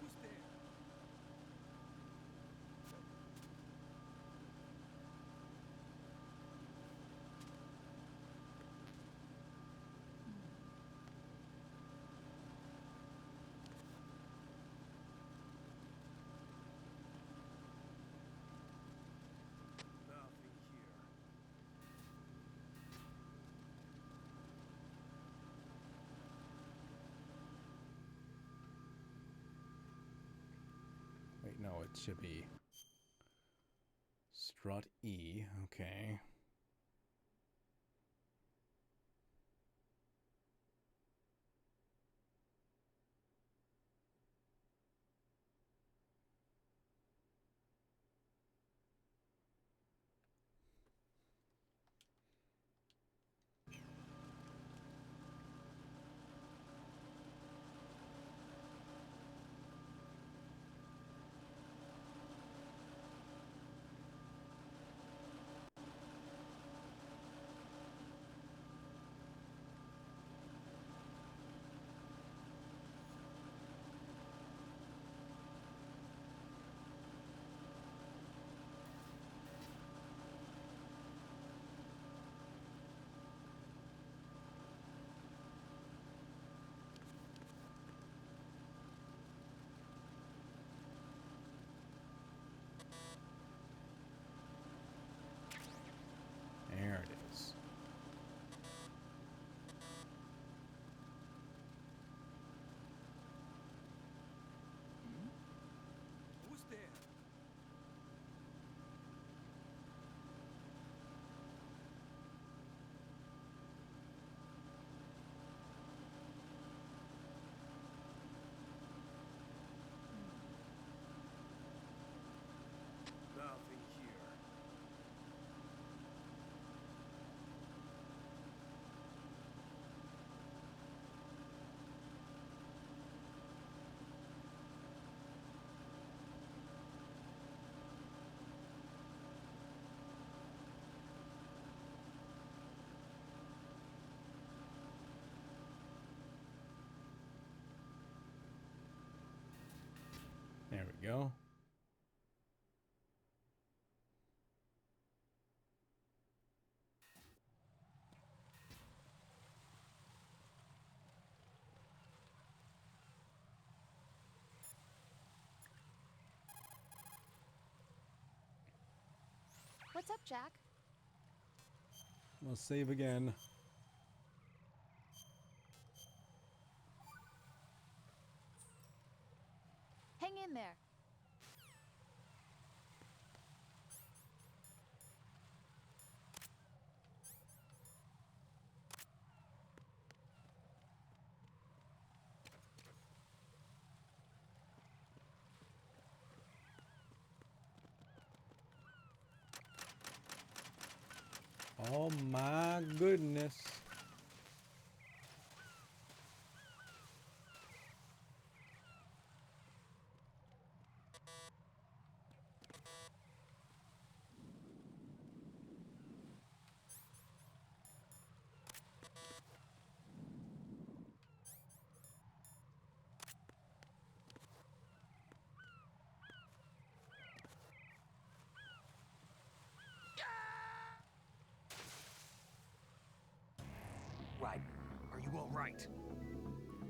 Who's there? Nothing here. Wait, no, it should be Strut E. Okay. There it is. Who's there? Nothing here. There we go. What's up, Jack? We'll save again. Hang in there. Oh my goodness. Raiden, are you all right?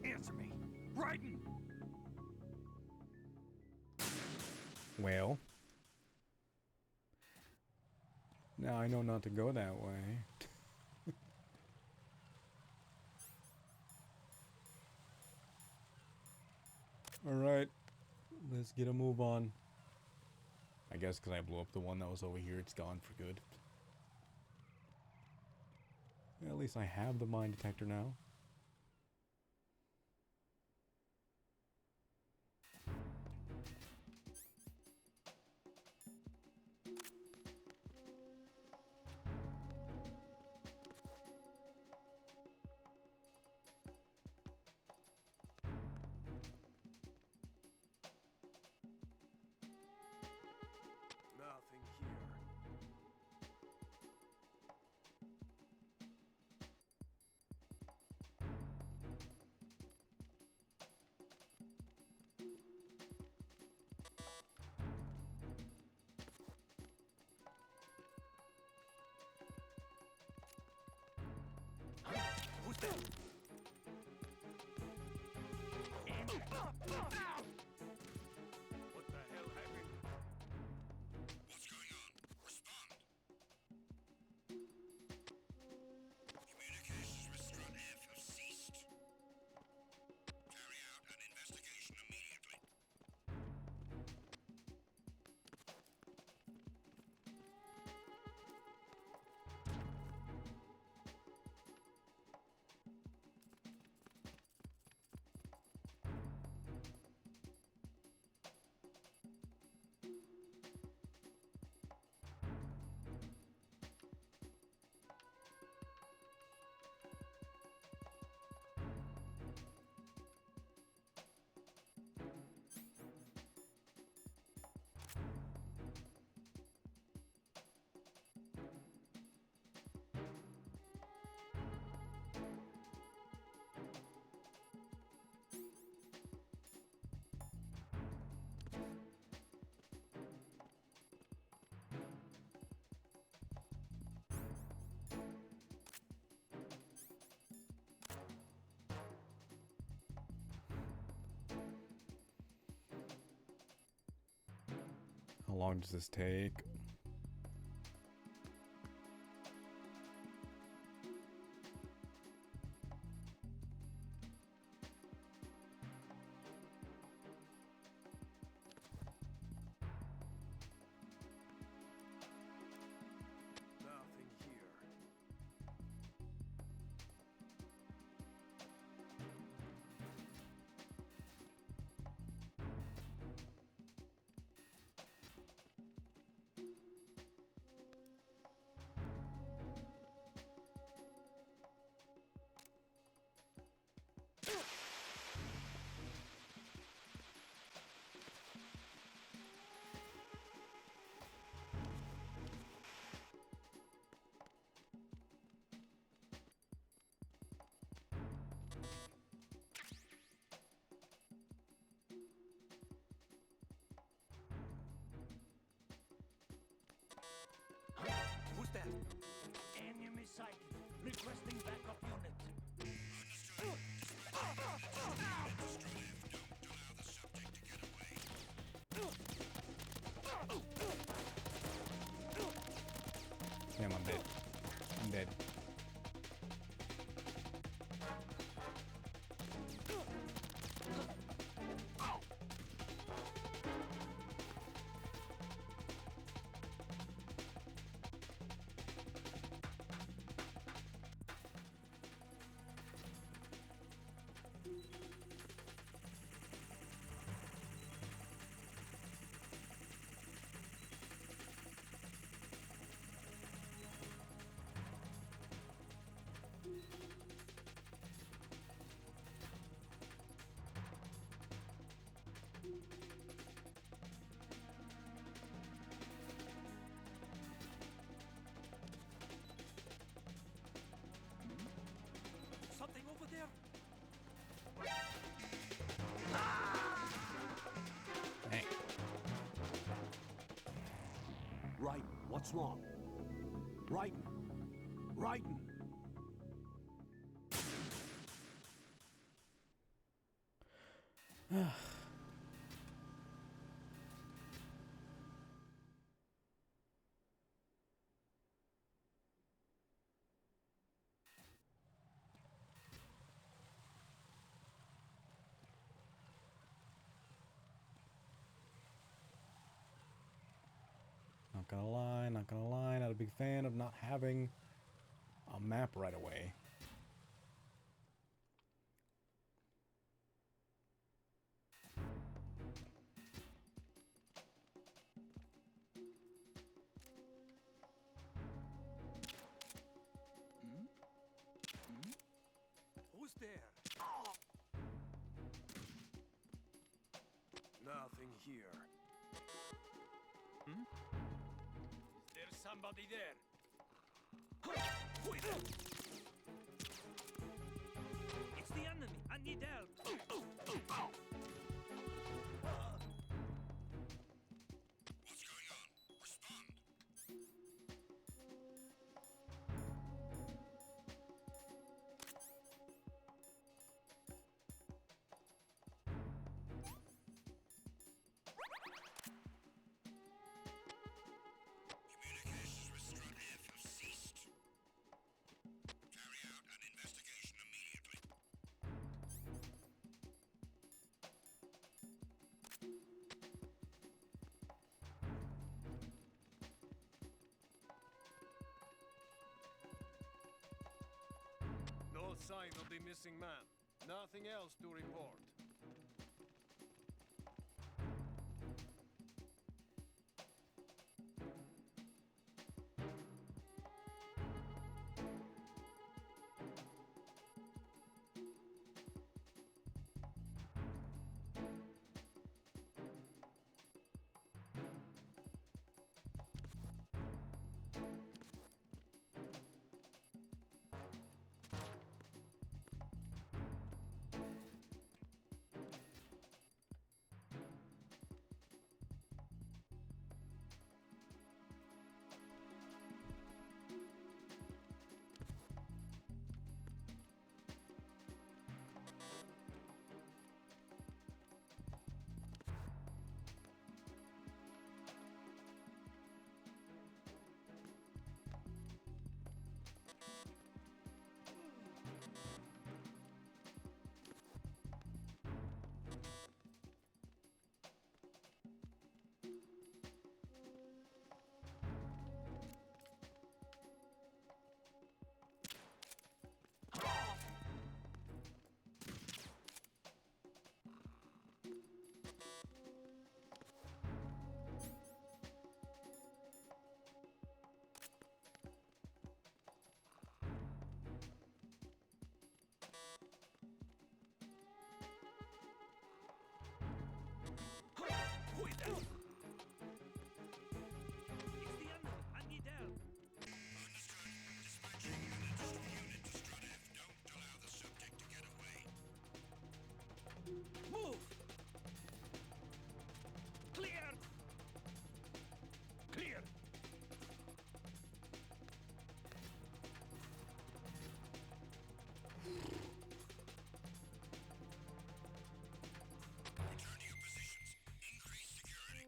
Answer me. Raiden! Well, Now I know not to go that way. Alright, let's get a move on. I guess because I blew up the one that was over here, it's gone for good. At least I have the mine detector now. Nothing here. Who's that? What the hell happened? What's going on? Respond. Communications with Strut F have ceased. Carry out an investigation immediately. How long does this take? Nothing here. Who's that? Enemy sighted. Requesting backup unit. Damn, I'm dead. I'm dead. Something over there? Dang. Raiden, what's wrong? Raiden! Raiden! Not gonna lie, not gonna lie. Not a big fan of not having a map right away. Who's there? Nothing here. Hmm? Is there somebody there? It's the enemy. I need help. What's going on? Respond. Communications with Strut-F have ceased. Carry out an investigation immediately. No sign of the missing man. Nothing else to report. Move! Clear! Clear! Return to your positions. Increase security.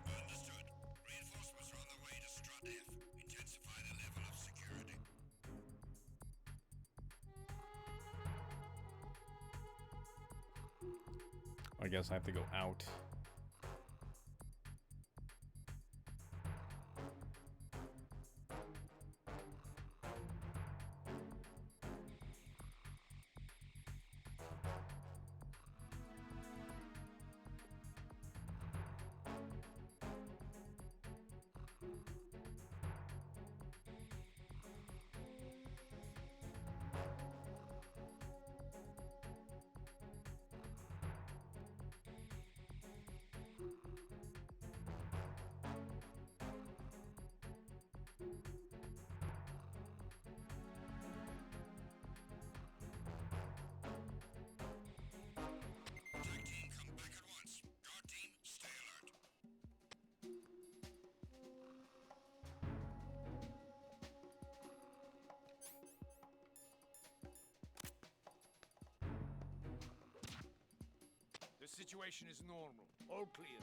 Understood. Reinforcements are on the way to Strut-F. Intensify the level of security. I guess I have to go out. Tag team, come back at once. Guard team, stay alert. The situation is normal. All clear.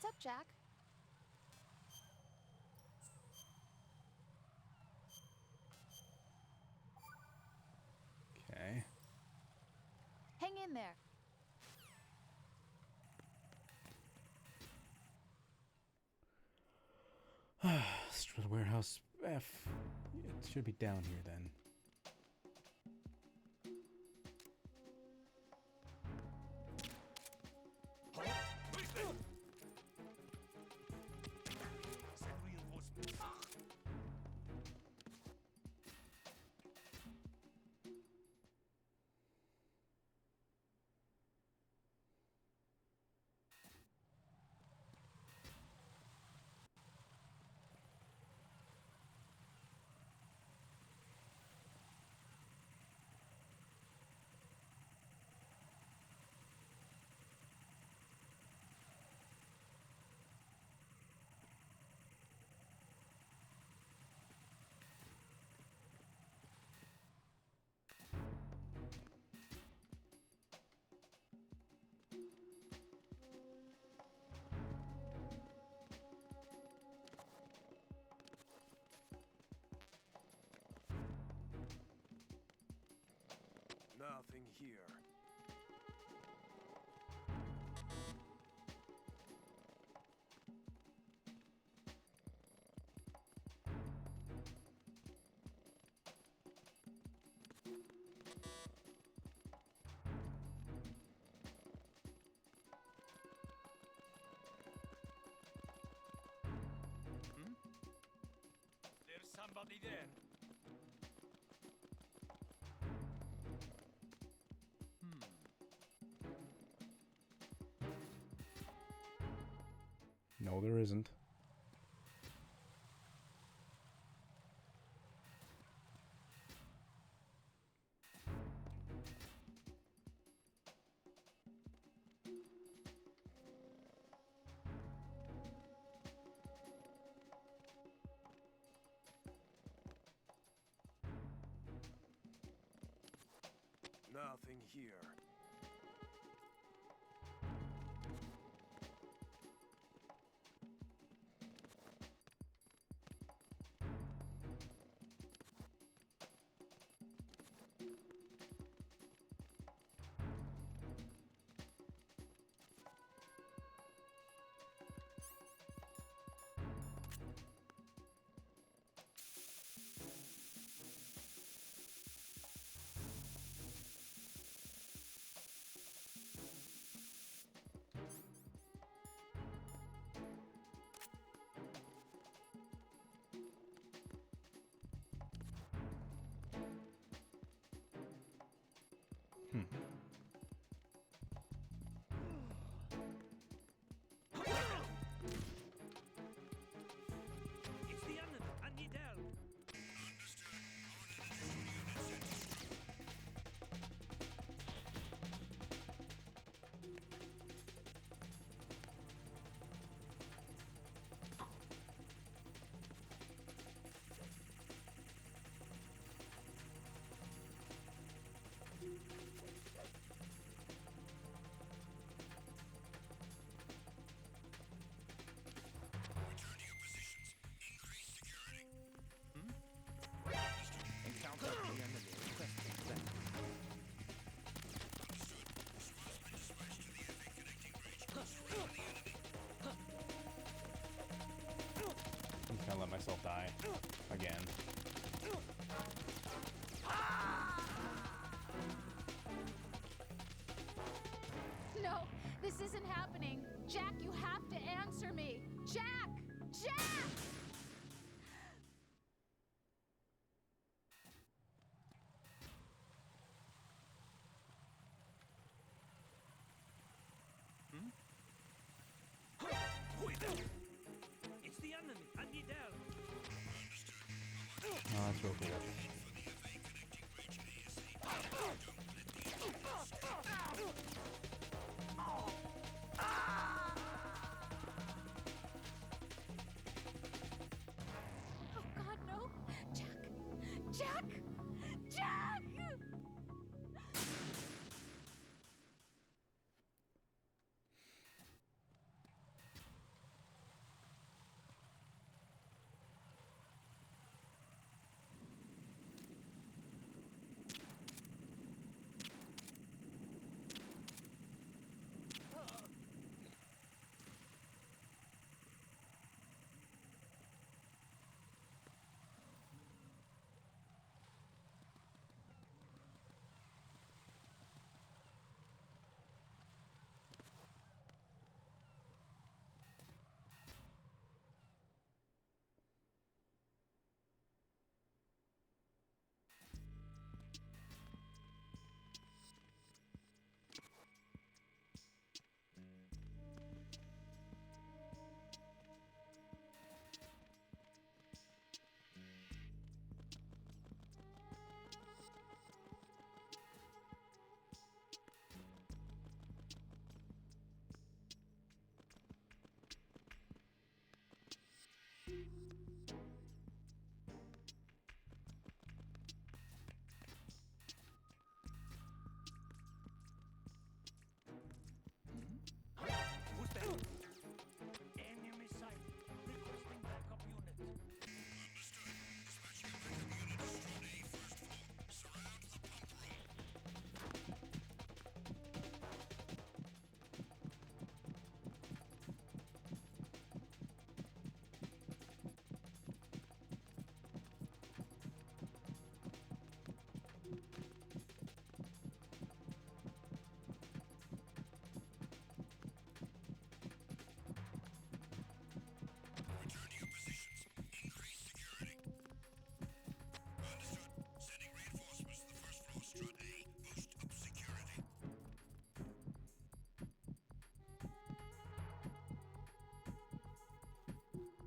up, Jack? Okay. Hang in there. Strata Warehouse F. It should be down here then. Nothing here. There's somebody there. No, there isn't. Nothing here. It's the enemy. I need help. Encounter the enemy. Requesting that. I'm just gonna let myself die. Again. No, this isn't happening. Jack, you have to answer me. Jack! Jack! It's the enemy. I need help. Oh, that's real cool. Oh God, no! Jack! Jack! Jack!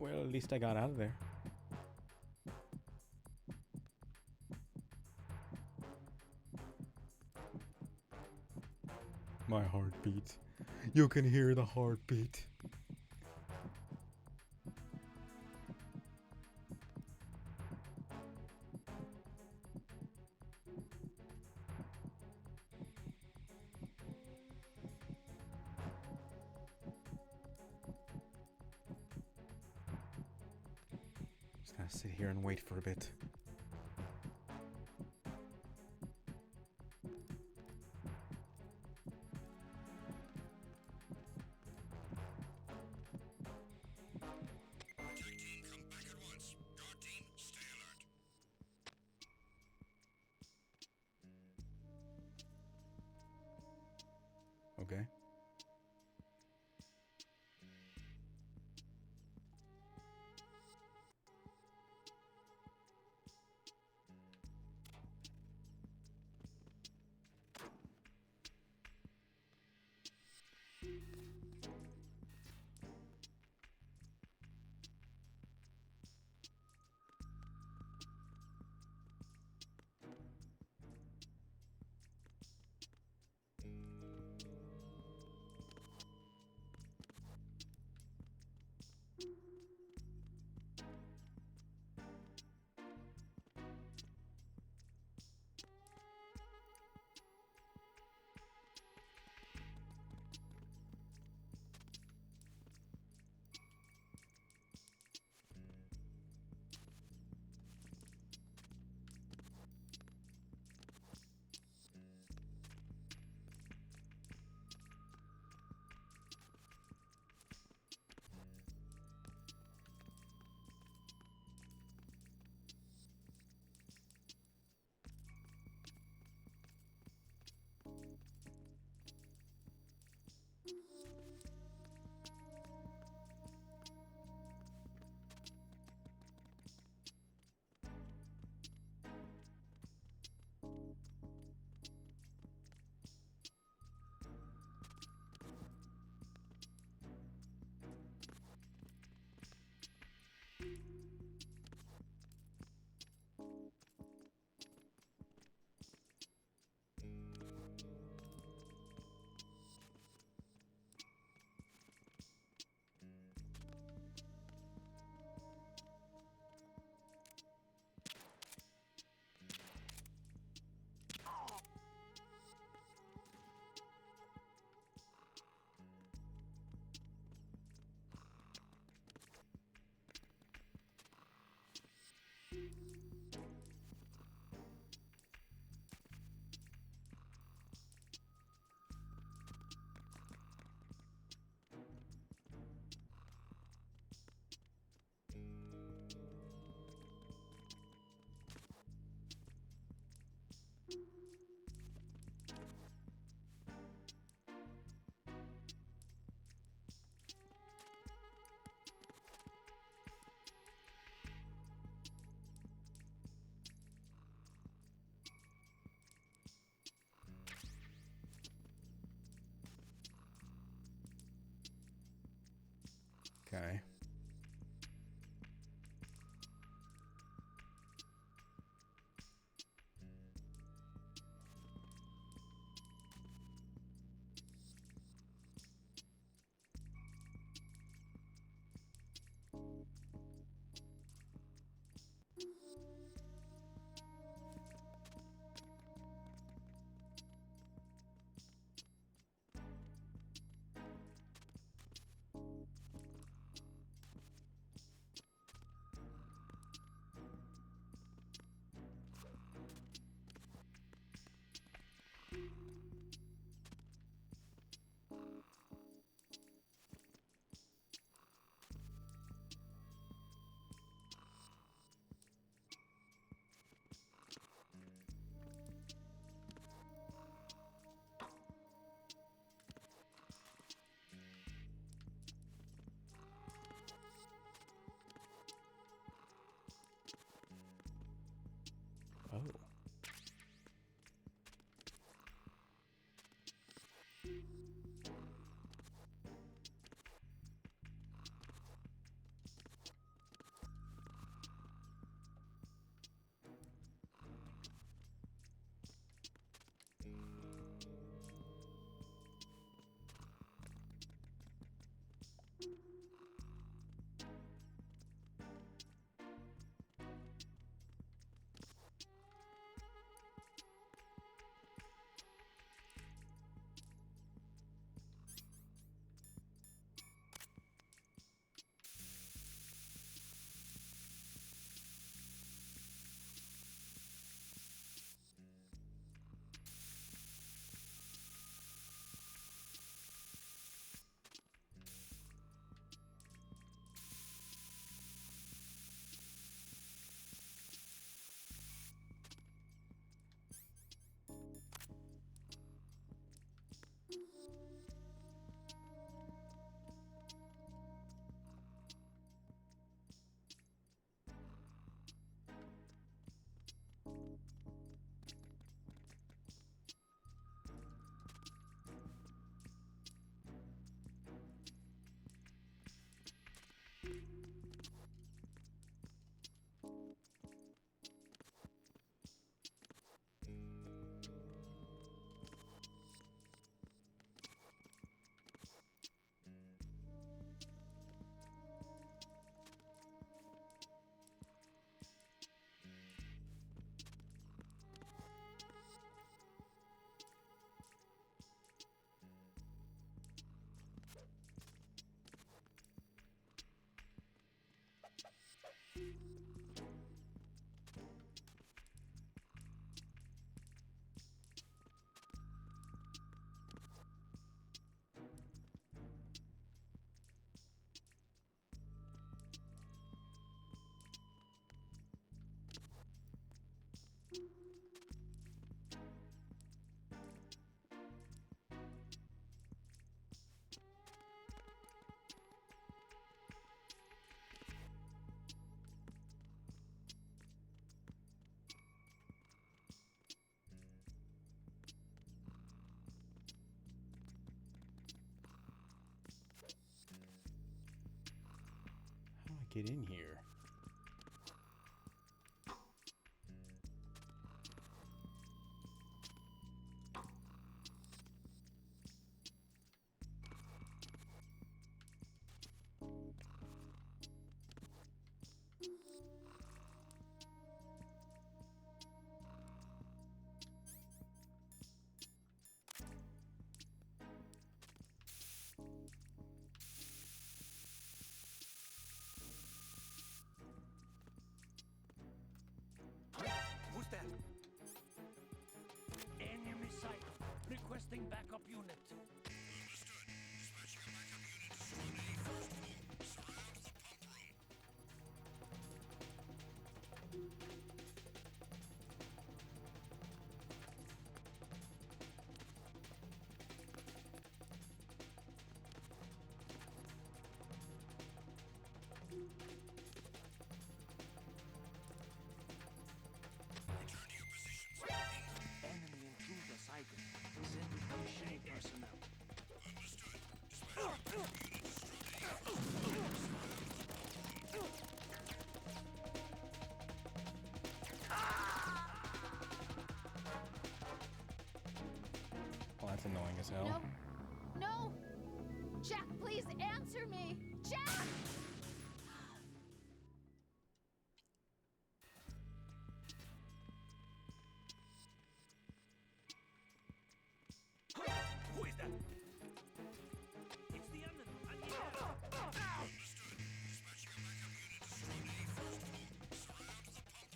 Well, at least I got out of there. My heartbeat. You can hear the heartbeat. Just gonna sit here and wait for a bit. Attack team, come back at once. Guard team, stay alert. Okay. Okay. How do I get in here? Who's that? Enemy sight. Requesting backup unit. Understood. Dispatching a backup unit to Strut A, first floor. Surround the pump room. Return to your positions. Enemy intruder sighted. Send Brochet personnel. Understood. Dispatching a backup unit to Strut A, first floor. Surround the pump room. Well, that's annoying as hell. No. No! Jack, please answer me! Jack! Who is that? It's the enemy. I need help. Understood. Dispatching a backup unit to Strut A, first floor. Surround the pump room.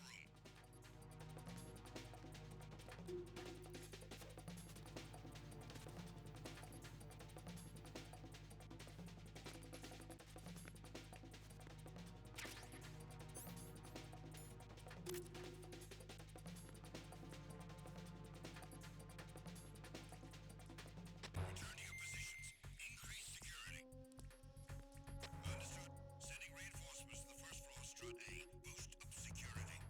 Return to your positions. Increase security. Understood. Sending reinforcements to the first floor, Strut A. Boost up security.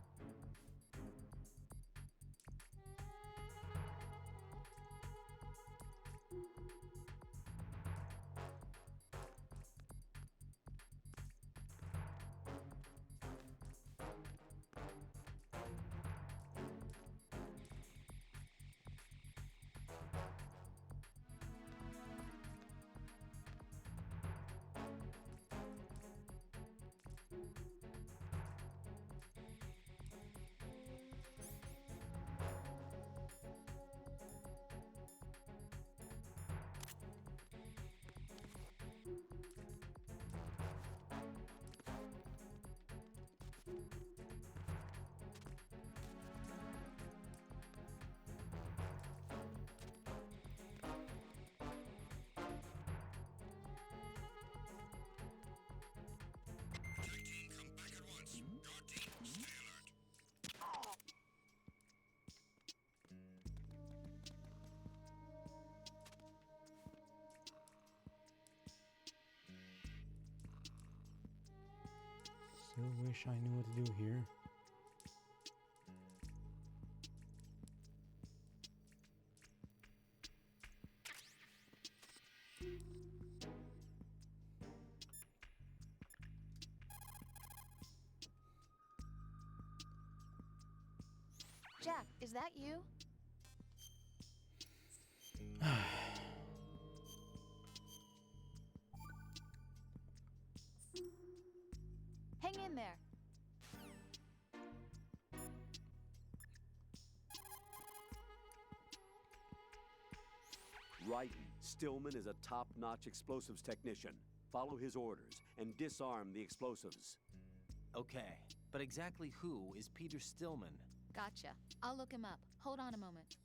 Attack team, come back at once. Guard team, stay alert. Still wish I knew what to do here. Jack, is that you? Hang in there. Ryden, Stillman is a top-notch explosives technician. Follow his orders and disarm the explosives. Okay, but exactly who is Peter Stillman? Gotcha. I'll look him up. Hold on a moment.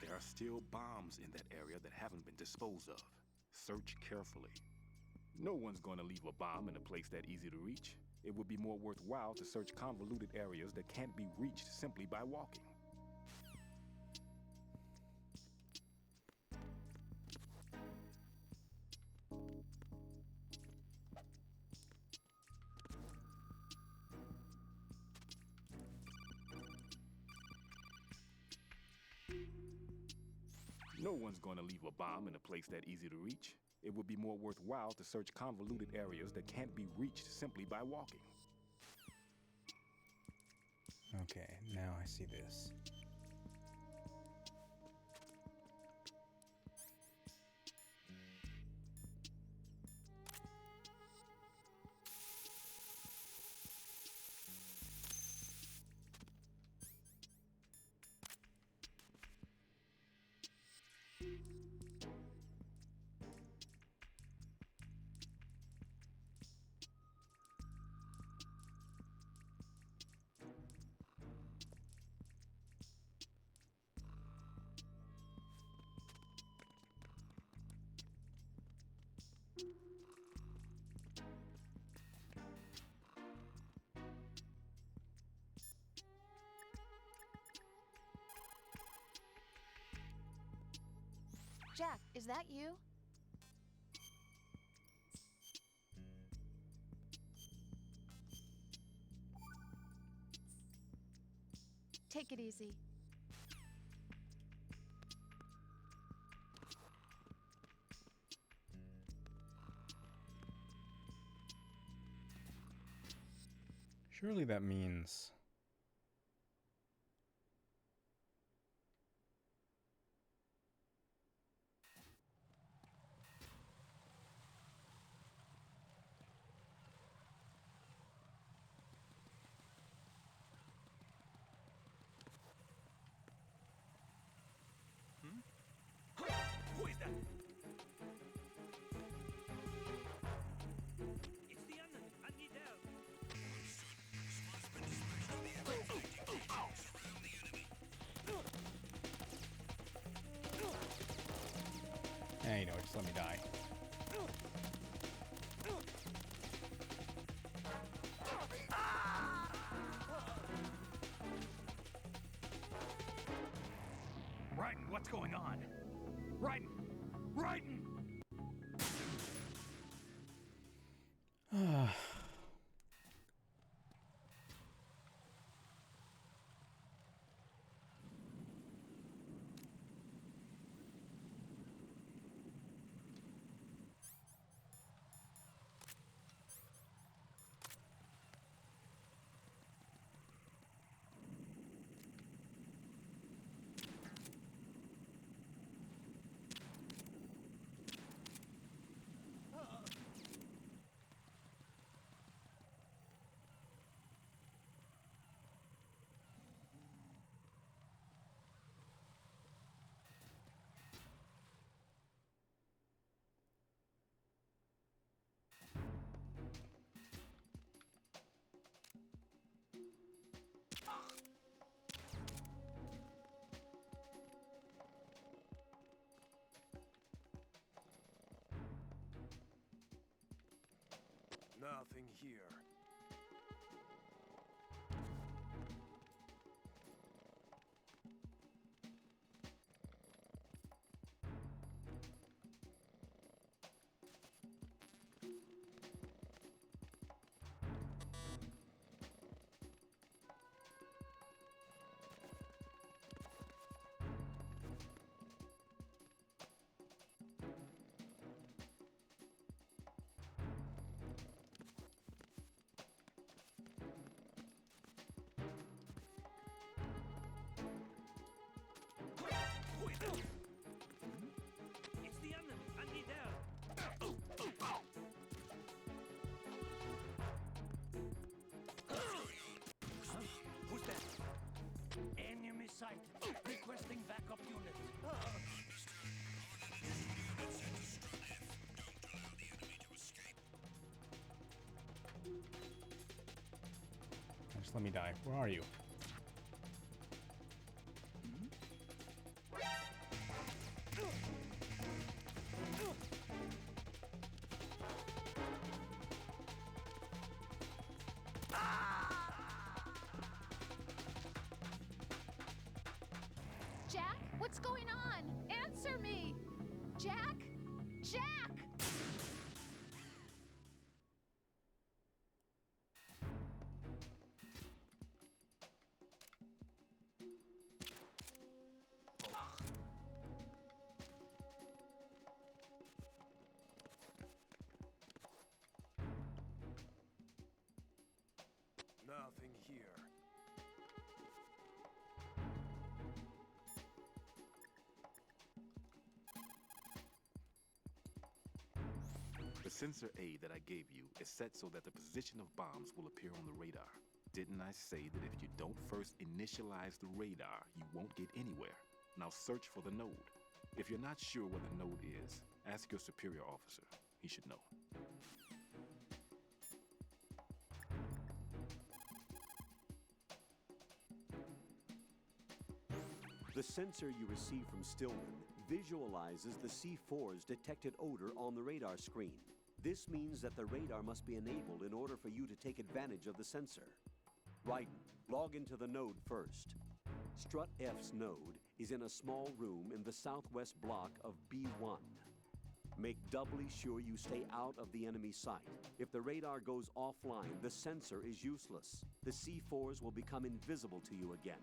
There are still bombs in that area that haven't been disposed of. Search carefully. No one's going to leave a bomb in a place that easy to reach. It would be more worthwhile to search convoluted areas that can't be reached simply by walking. No one's going to leave a bomb in a place that easy to reach. It would be more worthwhile to search convoluted areas that can't be reached simply by walking. Okay, now I see this. Jack, is that you? Take it easy. Surely that means... Who is that? It's the enemy. I need help. Eh, you know, just let me die. Raiden, what's going on? Raiden! Raiden! Nothing here. It's the enemy. I need help. Huh? Who's that? Enemy sighted. Requesting backup units. Just let me die. Where are you? Jack, what's going on? Answer me! Jack? Jack! Nothing here. The sensor A that I gave you is set so that the position of bombs will appear on the radar. Didn't I say that if you don't first initialize the radar, you won't get anywhere? Now search for the node. If you're not sure where the node is, ask your superior officer. He should know. The sensor you receive from Stillman visualizes the C4's detected odor on the radar screen. This means that the radar must be enabled in order for you to take advantage of the sensor. Right, log into the node first. Strut F's node is in a small room in the southwest block of B1. Make doubly sure you stay out of the enemy sight. If the radar goes offline, the sensor is useless. The C4s will become invisible to you again.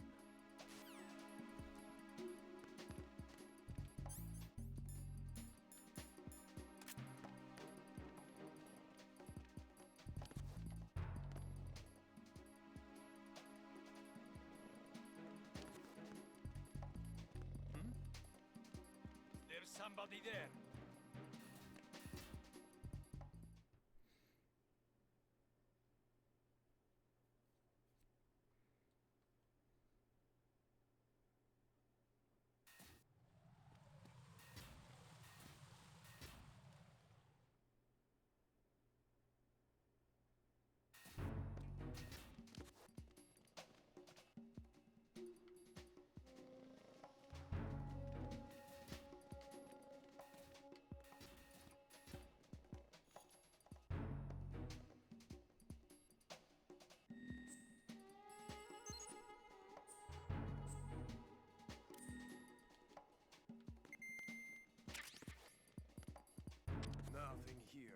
There's somebody there. Nothing here.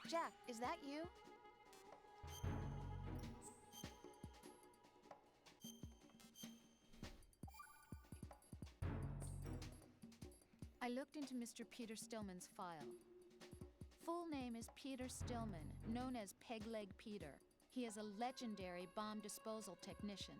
Jack, is that you? I looked into Mr. Peter Stillman's file. Full name is Peter Stillman, known as Peg Leg Peter. He is a legendary bomb disposal technician.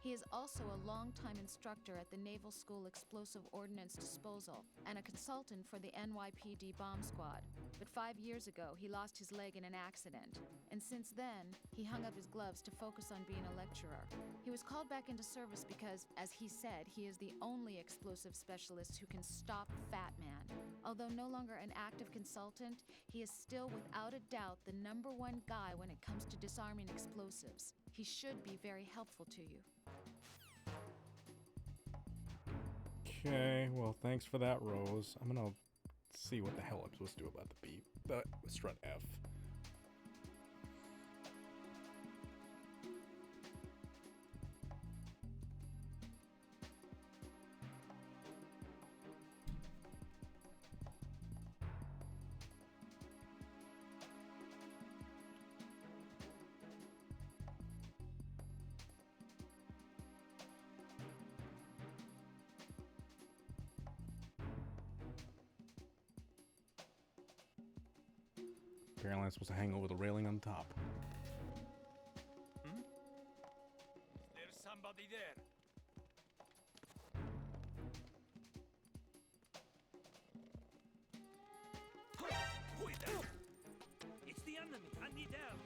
He is also a longtime instructor at the Naval School Explosive Ordnance Disposal and a consultant for the NYPD bomb squad. But 5 years ago, he lost his leg in an accident. And since then, he hung up his gloves to focus on being a lecturer. He was called back into service because, as he said, he is the only explosive specialist who can stop Fat Man. Although no longer an active consultant, he is still without a doubt the #1 guy when it comes to disarming explosives. He should be very helpful to you. Okay, well, thanks for that, Rose. I'm gonna see what the hell I'm supposed to do about the strut F. Apparently I'm supposed to hang over the railing on top. There's somebody there. Who is that? It's the enemy. I need help.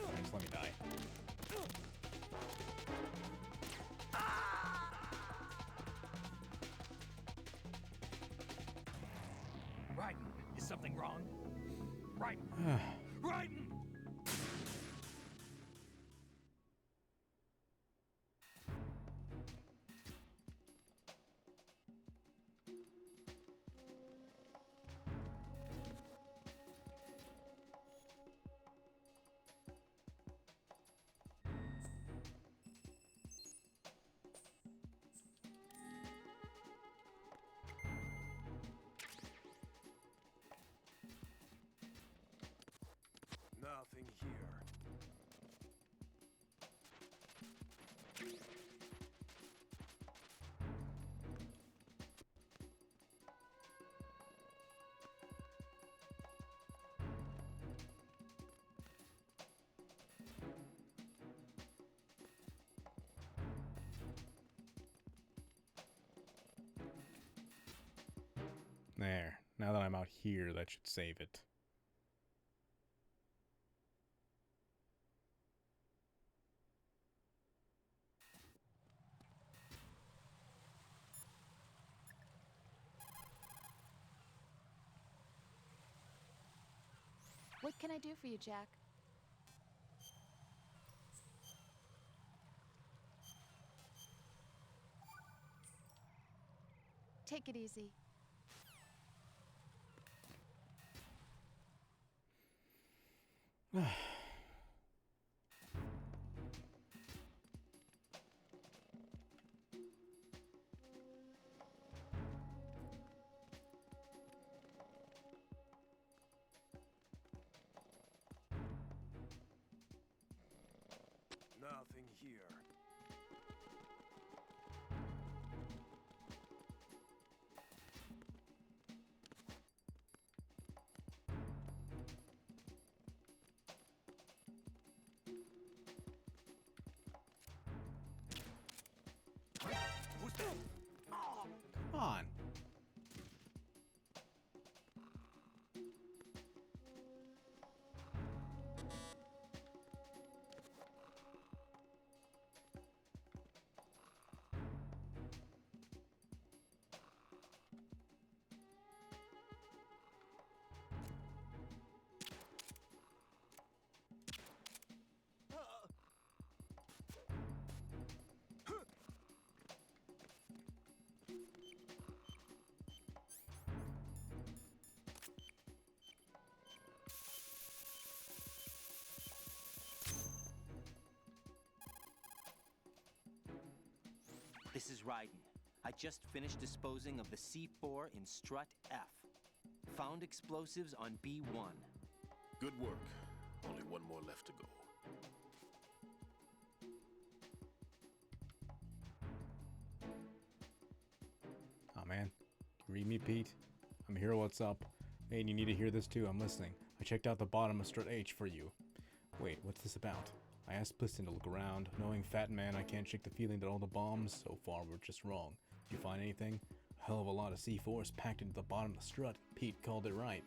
Just let me die. Raiden, is something wrong? Raiden! Raiden! Nothing here. There. Now that I'm out here, that should save it. What can I do for you, Jack? Take it easy. Nothing here. Who's that? Oh. Come on. This is Raiden. I just finished disposing of the C4 in Strut F. Found explosives on B1. Good work. Only one more left to go. read me, Pete? I'm here, what's up? Man, you need to hear this too, I'm listening. I checked out the bottom of Strut H for you. Wait, what's this about? I asked Pliston to look around. Knowing Fat Man, I can't shake the feeling that all the bombs so far were just wrong. Did you find anything? A hell of a lot of C4 is packed into the bottom of the strut. Pete called it right.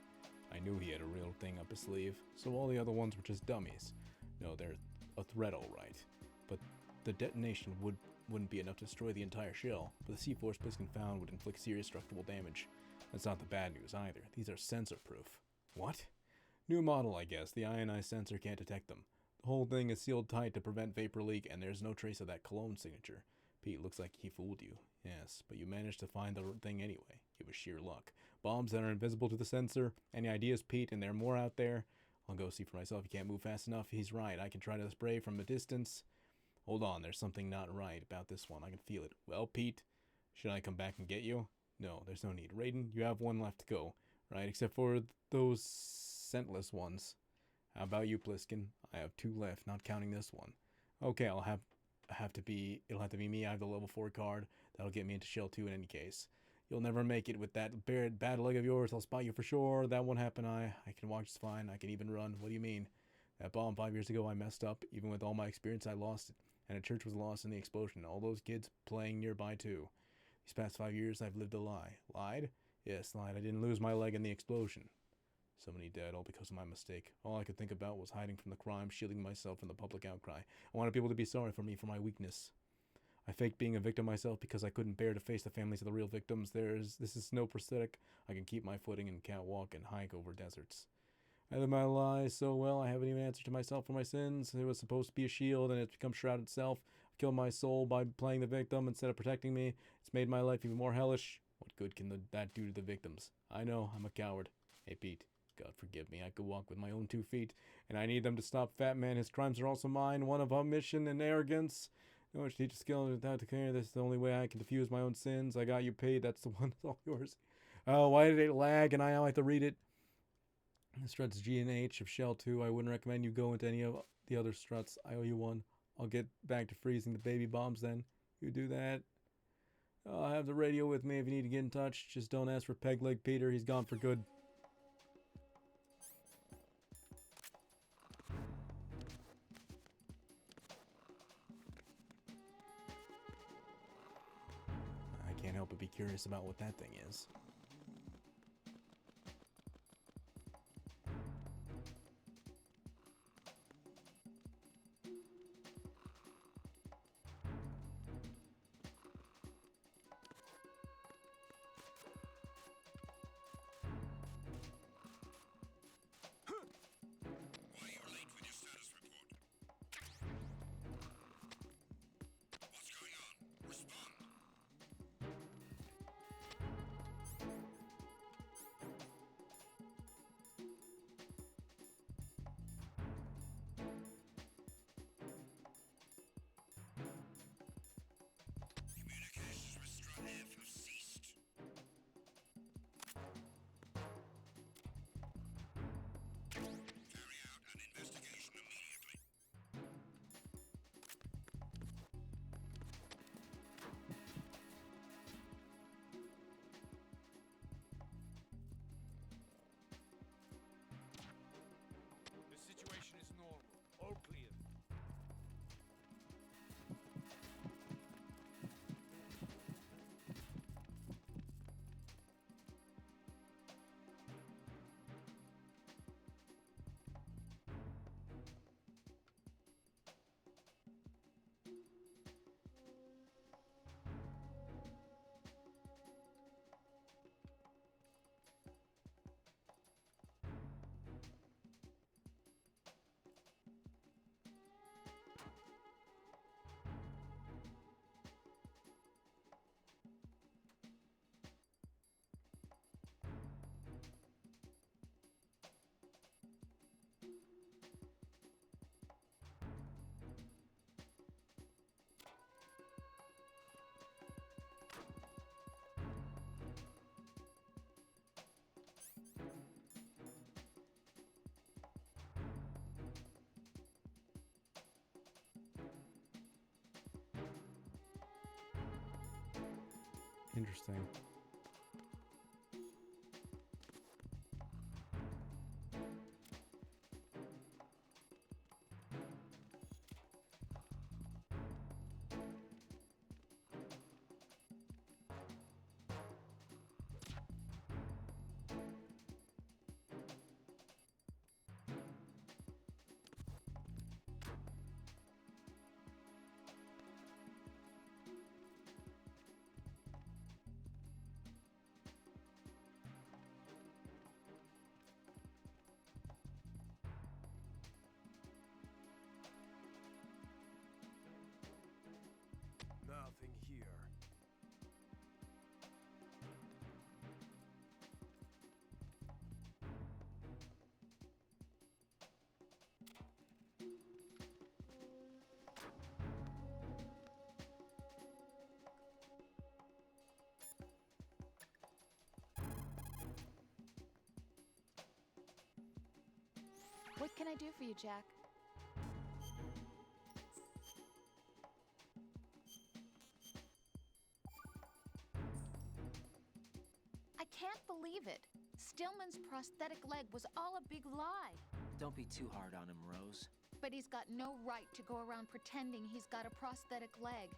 I knew he had a real thing up his sleeve, so all the other ones were just dummies. No, they're a threat all right. But the detonation wouldn't be enough to destroy the entire shell, but the C4s Pliskin found would inflict serious structural damage. That's not the bad news either. These are sensor-proof. What? New model, I guess. The ionized sensor can't detect them. The whole thing is sealed tight to prevent vapor leak, and there's no trace of that cologne signature. Pete, looks like he fooled you. Yes, but you managed to find the thing anyway. It was sheer luck. Bombs that are invisible to the sensor. Any ideas, Pete? And there are more out there? I'll go see for myself. You can't move fast enough. He's right. I can try to spray from a distance. Hold on, there's something not right about this one. I can feel it. Well, Pete, should I come back and get you? No, there's no need. Raiden, you have one left to go, right? Except for those scentless ones. How about you, Pliskin? I have 2 left, not counting this one. Okay, it'll have to be me. I have the level 4 card. That'll get me into Shell 2 in any case. You'll never make it with that bad leg of yours. I'll spot you for sure. That won't happen. I can walk just fine. I can even run. What do you mean? That bomb 5 years ago, I messed up. Even with all my experience, I lost it. And a church was lost in the explosion. All those kids playing nearby too. These past 5 years, I've lived a lie. Lied? Yes, lied. I didn't lose my leg in the explosion. So many dead, all because of my mistake. All I could think about was hiding from the crime, shielding myself from the public outcry. I wanted people to be sorry for me for my weakness. I faked being a victim myself because I couldn't bear to face the families of the real victims. This is no prosthetic. I can keep my footing and can't walk and hike over deserts. I live my lies so well I haven't even answered to myself for my sins. It was supposed to be a shield and it's become shroud itself. I've killed my soul by playing the victim instead of protecting me. It's made my life even more hellish. What good can that do to the victims? I know, I'm a coward. Hey Pete, God forgive me, I could walk with my own 2 feet, and I need them to stop Fat Man. His crimes are also mine, one of omission and arrogance. No one should teach a skill without to care. This is the only way I can diffuse my own sins. I got you paid, that's the one that's all yours. Oh, why did it lag and I now have to read it? The struts G and H of Shell 2. I wouldn't recommend you go into any of the other struts. I owe you one. I'll get back to freezing the baby bombs then. You do that. I have the radio with me if you need to get in touch. Just don't ask for Peg Leg Peter. He's gone for good. I can't help but be curious about what that thing is. Interesting. What can I do for you, Jack? I can't believe it. Stillman's prosthetic leg was all a big lie. Don't be too hard on him, Rose. But he's got no right to go around pretending he's got a prosthetic leg.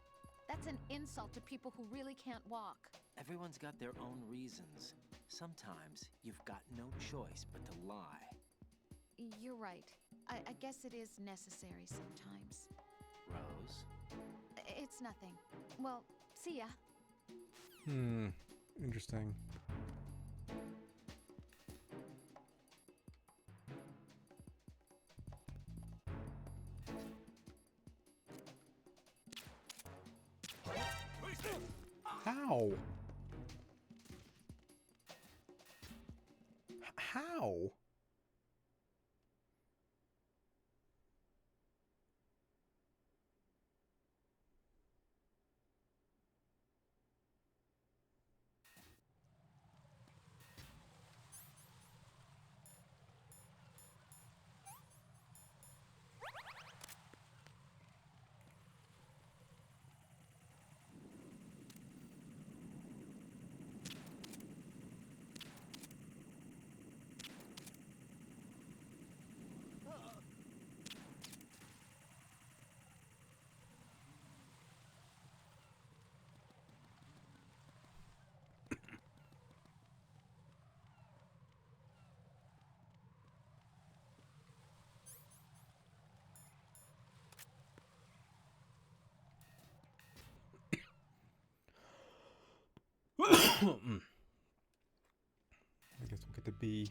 That's an insult to people who really can't walk. Everyone's got their own reasons. Sometimes you've got no choice but to lie. You're right. I guess it is necessary sometimes. Rose? It's nothing. Well, see ya. Interesting. How? How? I guess we'll get to B.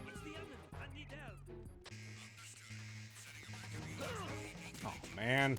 It's the Emin. I need help. Oh, man.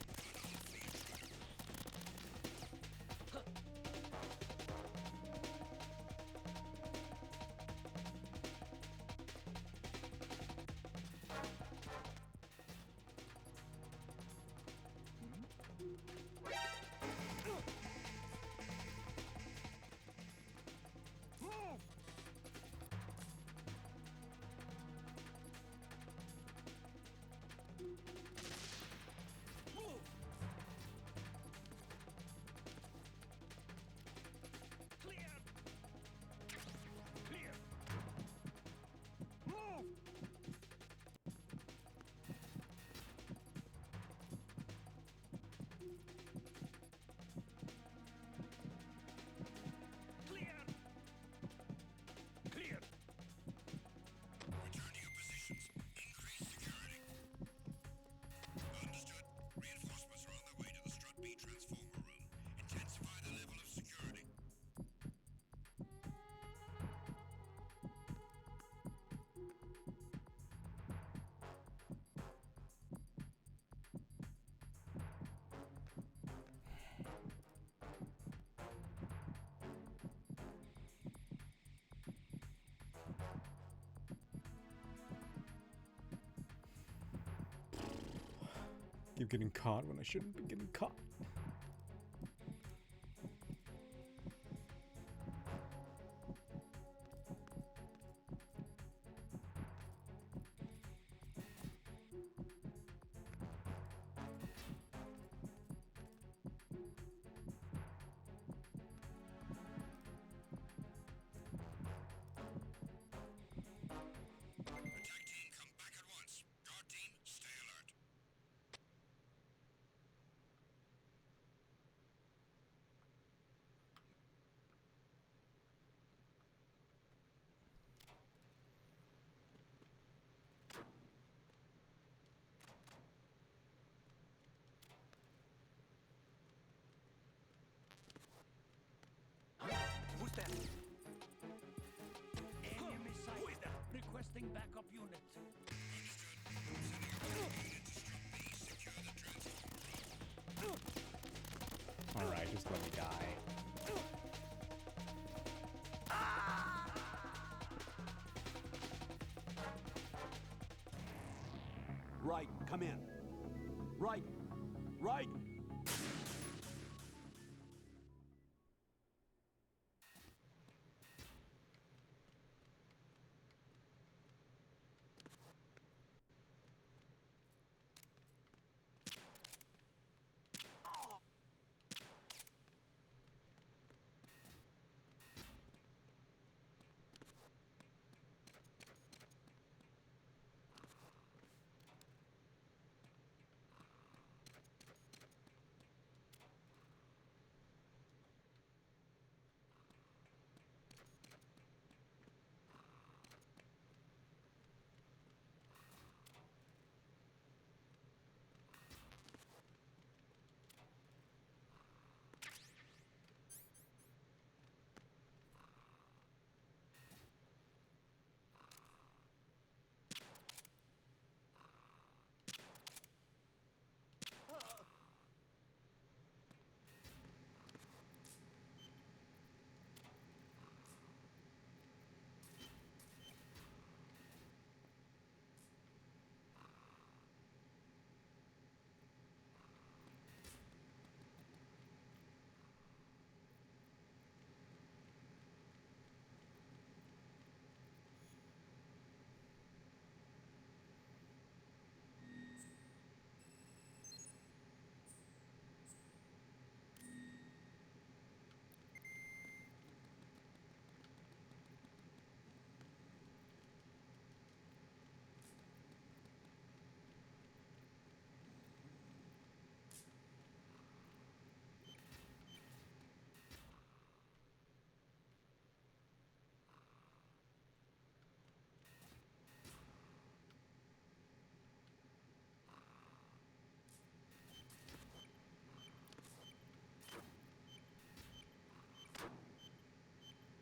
Keep getting caught when I shouldn't be getting caught. let me die. Right, come in. Right, right.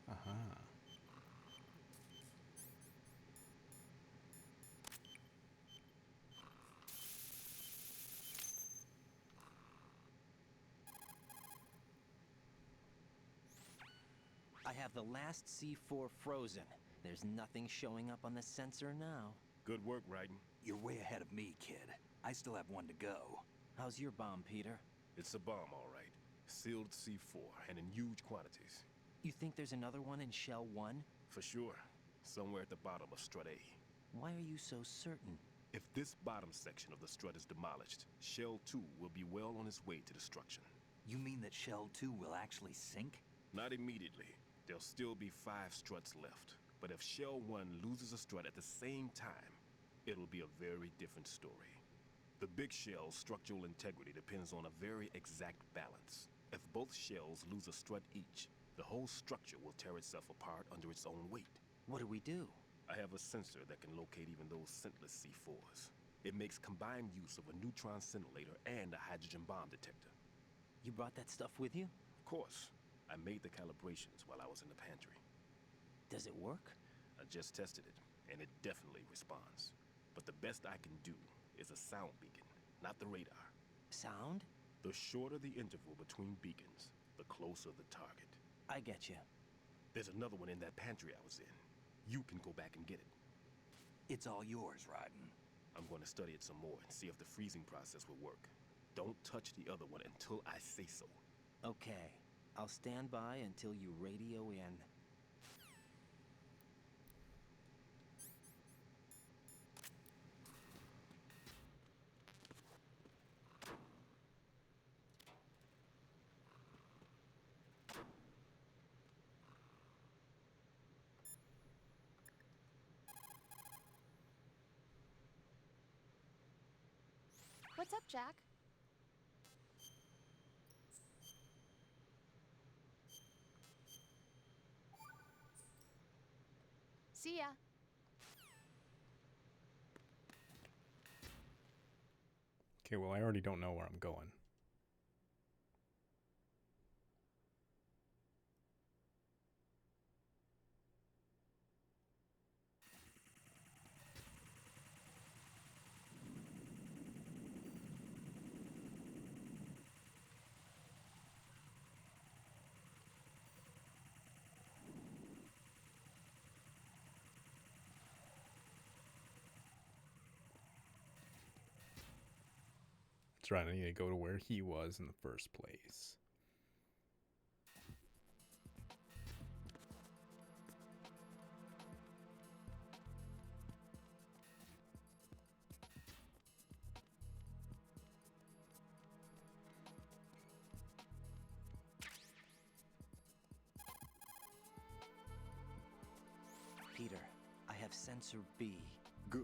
Aha. I have the last C4 frozen. There's nothing showing up on the sensor now. Good work, Raiden. You're way ahead of me, kid. I still have one to go. How's your bomb, Peter? It's a bomb, all right. Sealed C4, and in huge quantities. You think there's another one in Shell 1? For sure. Somewhere at the bottom of Strut A. Why are you so certain? If this bottom section of the strut is demolished, Shell 2 will be well on its way to destruction. You mean that Shell 2 will actually sink? Not immediately. There'll still be 5 struts left. But if Shell 1 loses a strut at the same time, it'll be a very different story. The big shell's structural integrity depends on a very exact balance. If both shells lose a strut each, the whole structure will tear itself apart under its own weight. What do we do? I have a sensor that can locate even those scentless C4s. It makes combined use of a neutron scintillator and a hydrogen bomb detector. You brought that stuff with you? Of course. I made the calibrations while I was in the pantry. Does it work? I just tested it, and it definitely responds. But the best I can do is a sound beacon, not the radar. Sound? The shorter the interval between beacons, the closer the target. I get you. There's another one in that pantry I was in. You can go back and get it. It's all yours, Raiden. I'm going to study it some more and see if the freezing process will work. Don't touch the other one until I say so. Okay. I'll stand by until you radio in. What's up, Jack? See ya. Okay, well, I already don't know where I'm going. That's right, I need to go to where he was in the first place. Peter, I have sensor B. Good.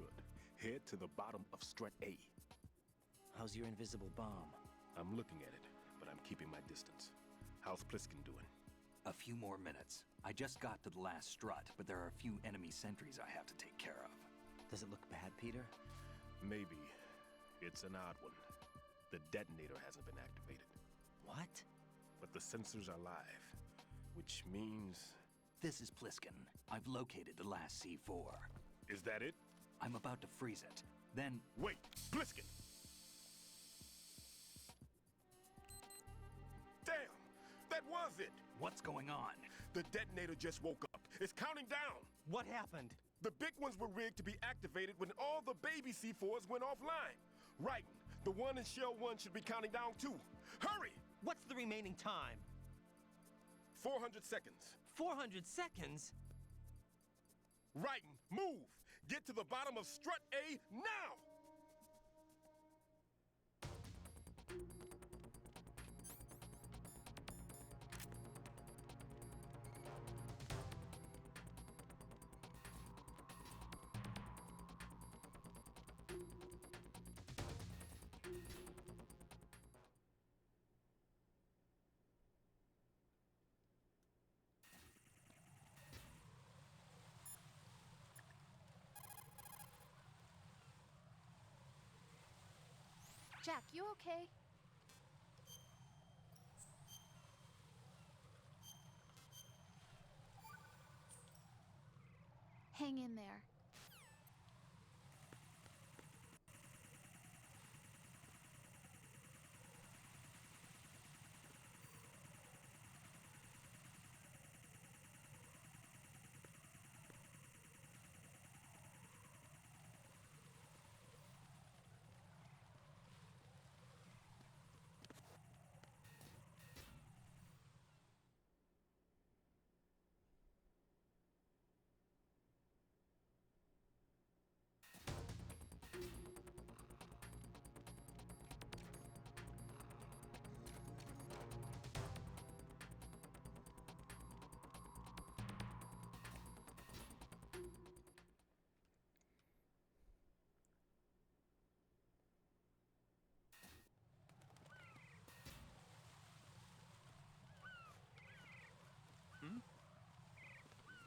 Head to the bottom of strut A. How's your invisible bomb? I'm looking at it, but I'm keeping my distance. How's Pliskin doing? A few more minutes. I just got to the last strut, but there are a few enemy sentries I have to take care of. Does it look bad, Peter? Maybe. It's an odd one. The detonator hasn't been activated. What? But the sensors are live, which means... This is Pliskin. I've located the last C4. Is that it? I'm about to freeze it. Then... Wait! Pliskin! Damn! That was it! What's going on? The detonator just woke up. It's counting down! What happened? The big ones were rigged to be activated when all the baby C4s went offline. Right. The one in Shell 1 should be counting down too. Hurry! What's the remaining time? 400 seconds. 400 seconds? Right. Move! Get to the bottom of strut A now! Jack, you okay? Hang in there.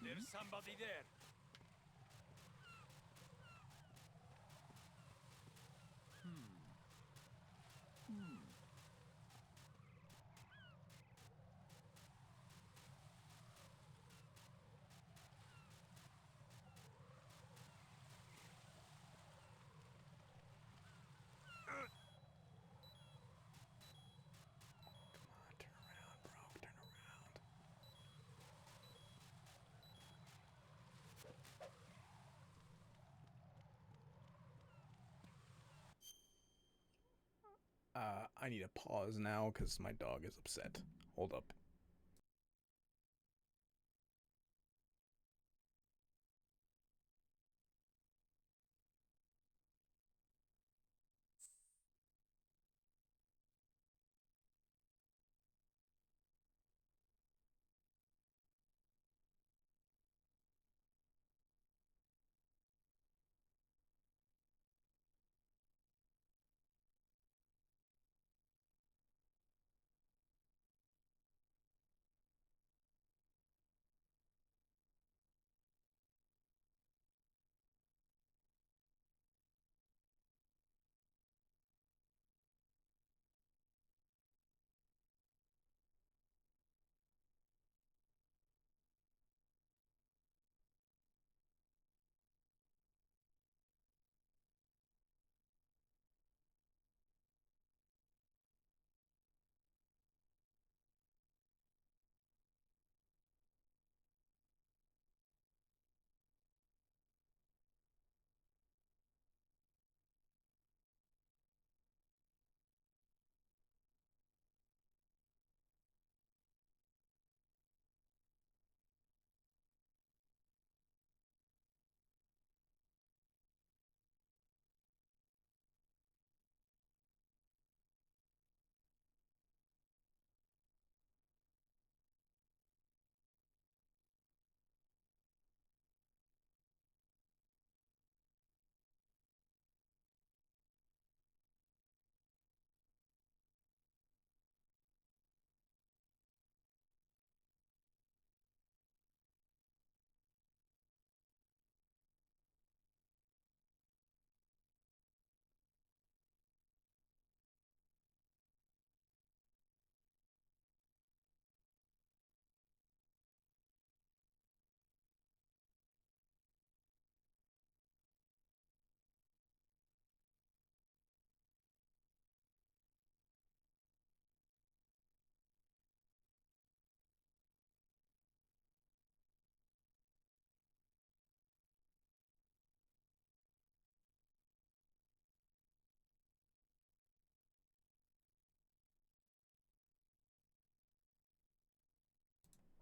There's somebody there. I need to pause now because my dog is upset. Hold up.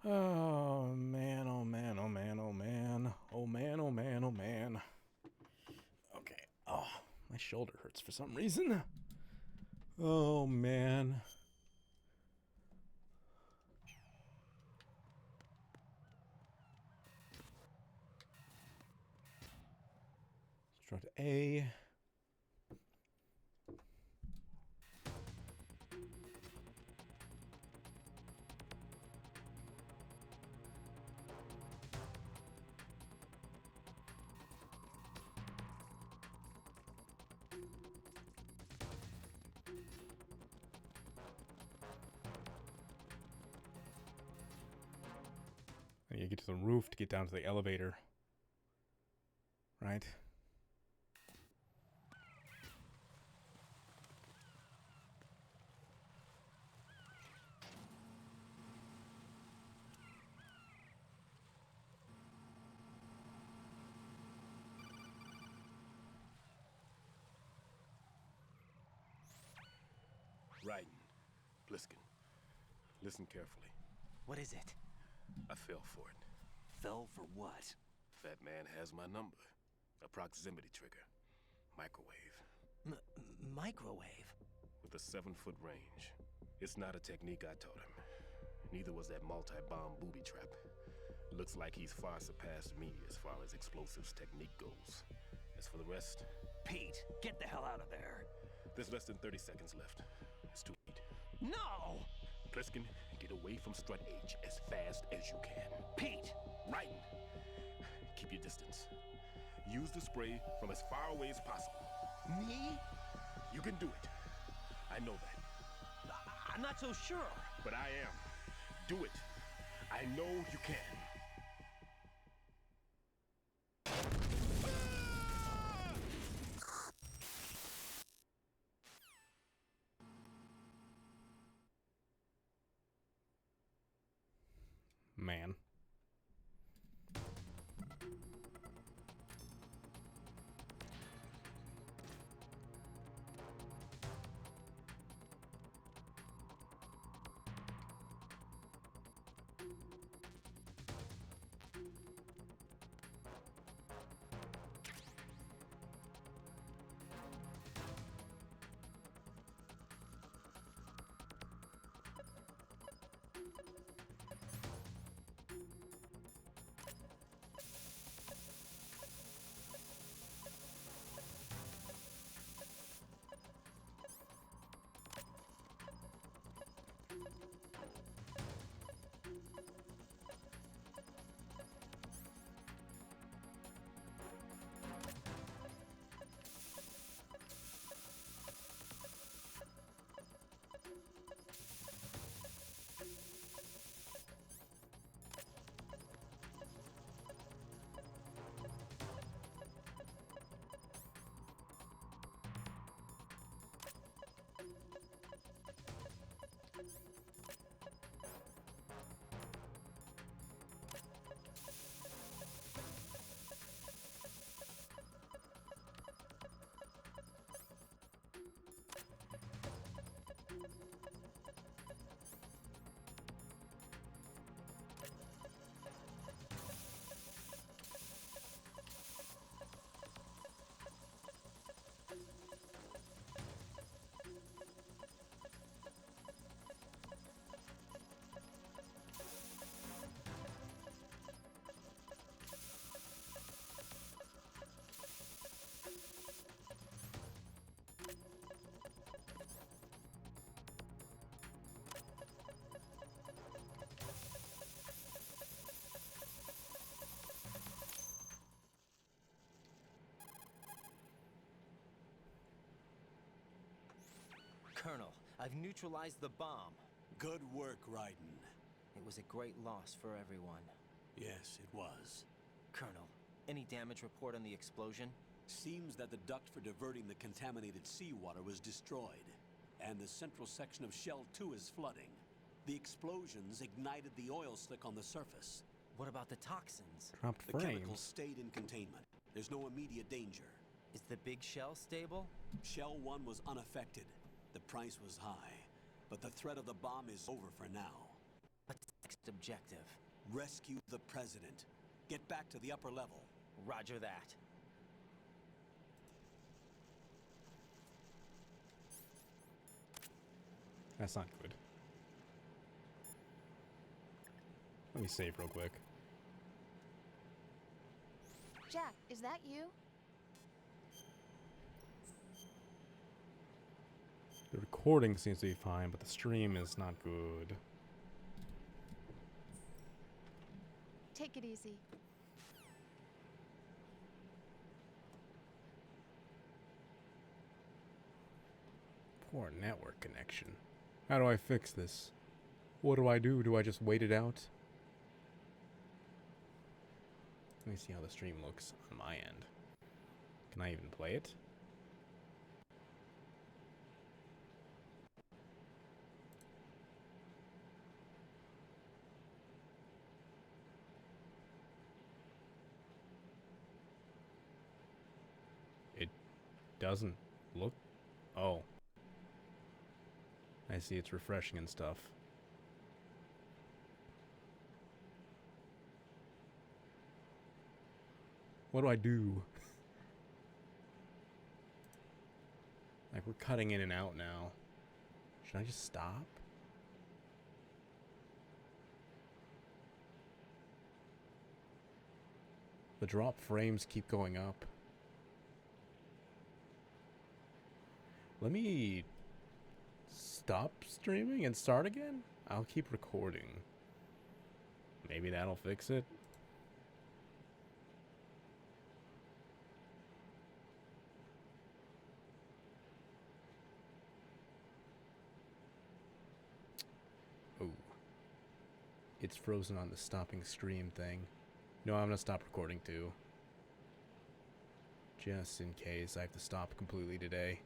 Oh man, oh man, oh man, oh man. Oh man, oh man, oh man. Okay. Oh, my shoulder hurts for some reason. Oh man. Strut A. And you get to the roof to get down to the elevator. Right? Raiden, Pliskin, listen carefully. What is it? I fell for it. Fell for what? Fat man has my number. A proximity trigger. Microwave. Microwave? With a 7-foot range. It's not a technique I taught him. Neither was that multi-bomb booby trap. Looks like he's far surpassed me as far as explosives technique goes. As for the rest... Pete, get the hell out of there. There's less than 30 seconds left. It's too late. No! Pliskin, get away from Strut H as fast as you can. Pete! Raiden, keep your distance. Use the spray from as far away as possible. Me? You can do it. I know that. I'm not so sure. But I am. Do it. I know you can. Man. Colonel, I've neutralized the bomb. Good work, Raiden. It was a great loss for everyone. Yes, it was. Colonel, any damage report on the explosion? Seems that the duct for diverting the contaminated seawater was destroyed, and the central section of Shell 2 is flooding. The explosions ignited the oil slick on the surface. What about the toxins? Dropped The frames. chemicals stayed in containment. There's no immediate danger. Is the big shell stable? Shell 1 was unaffected. The price was high, but the threat of the bomb is over for now. But next objective? Rescue the president. Get back to the upper level. Roger that. That's not good. Let me save real quick. Jack, is that you? The recording seems to be fine, but the stream is not good. Take it easy. Poor network connection. How do I fix this? What do I do? Do I just wait it out? Let me see how the stream looks on my end. Can I even play it? It doesn't look... Oh. I see, it's refreshing and stuff. What do I do? Like, we're cutting in and out now. Should I just stop? The drop frames keep going up. Let me stop streaming and start again? I'll keep recording. Maybe that'll fix it. Oh. It's frozen on the stopping stream thing. No, I'm gonna stop recording too. Just in case I have to stop completely today.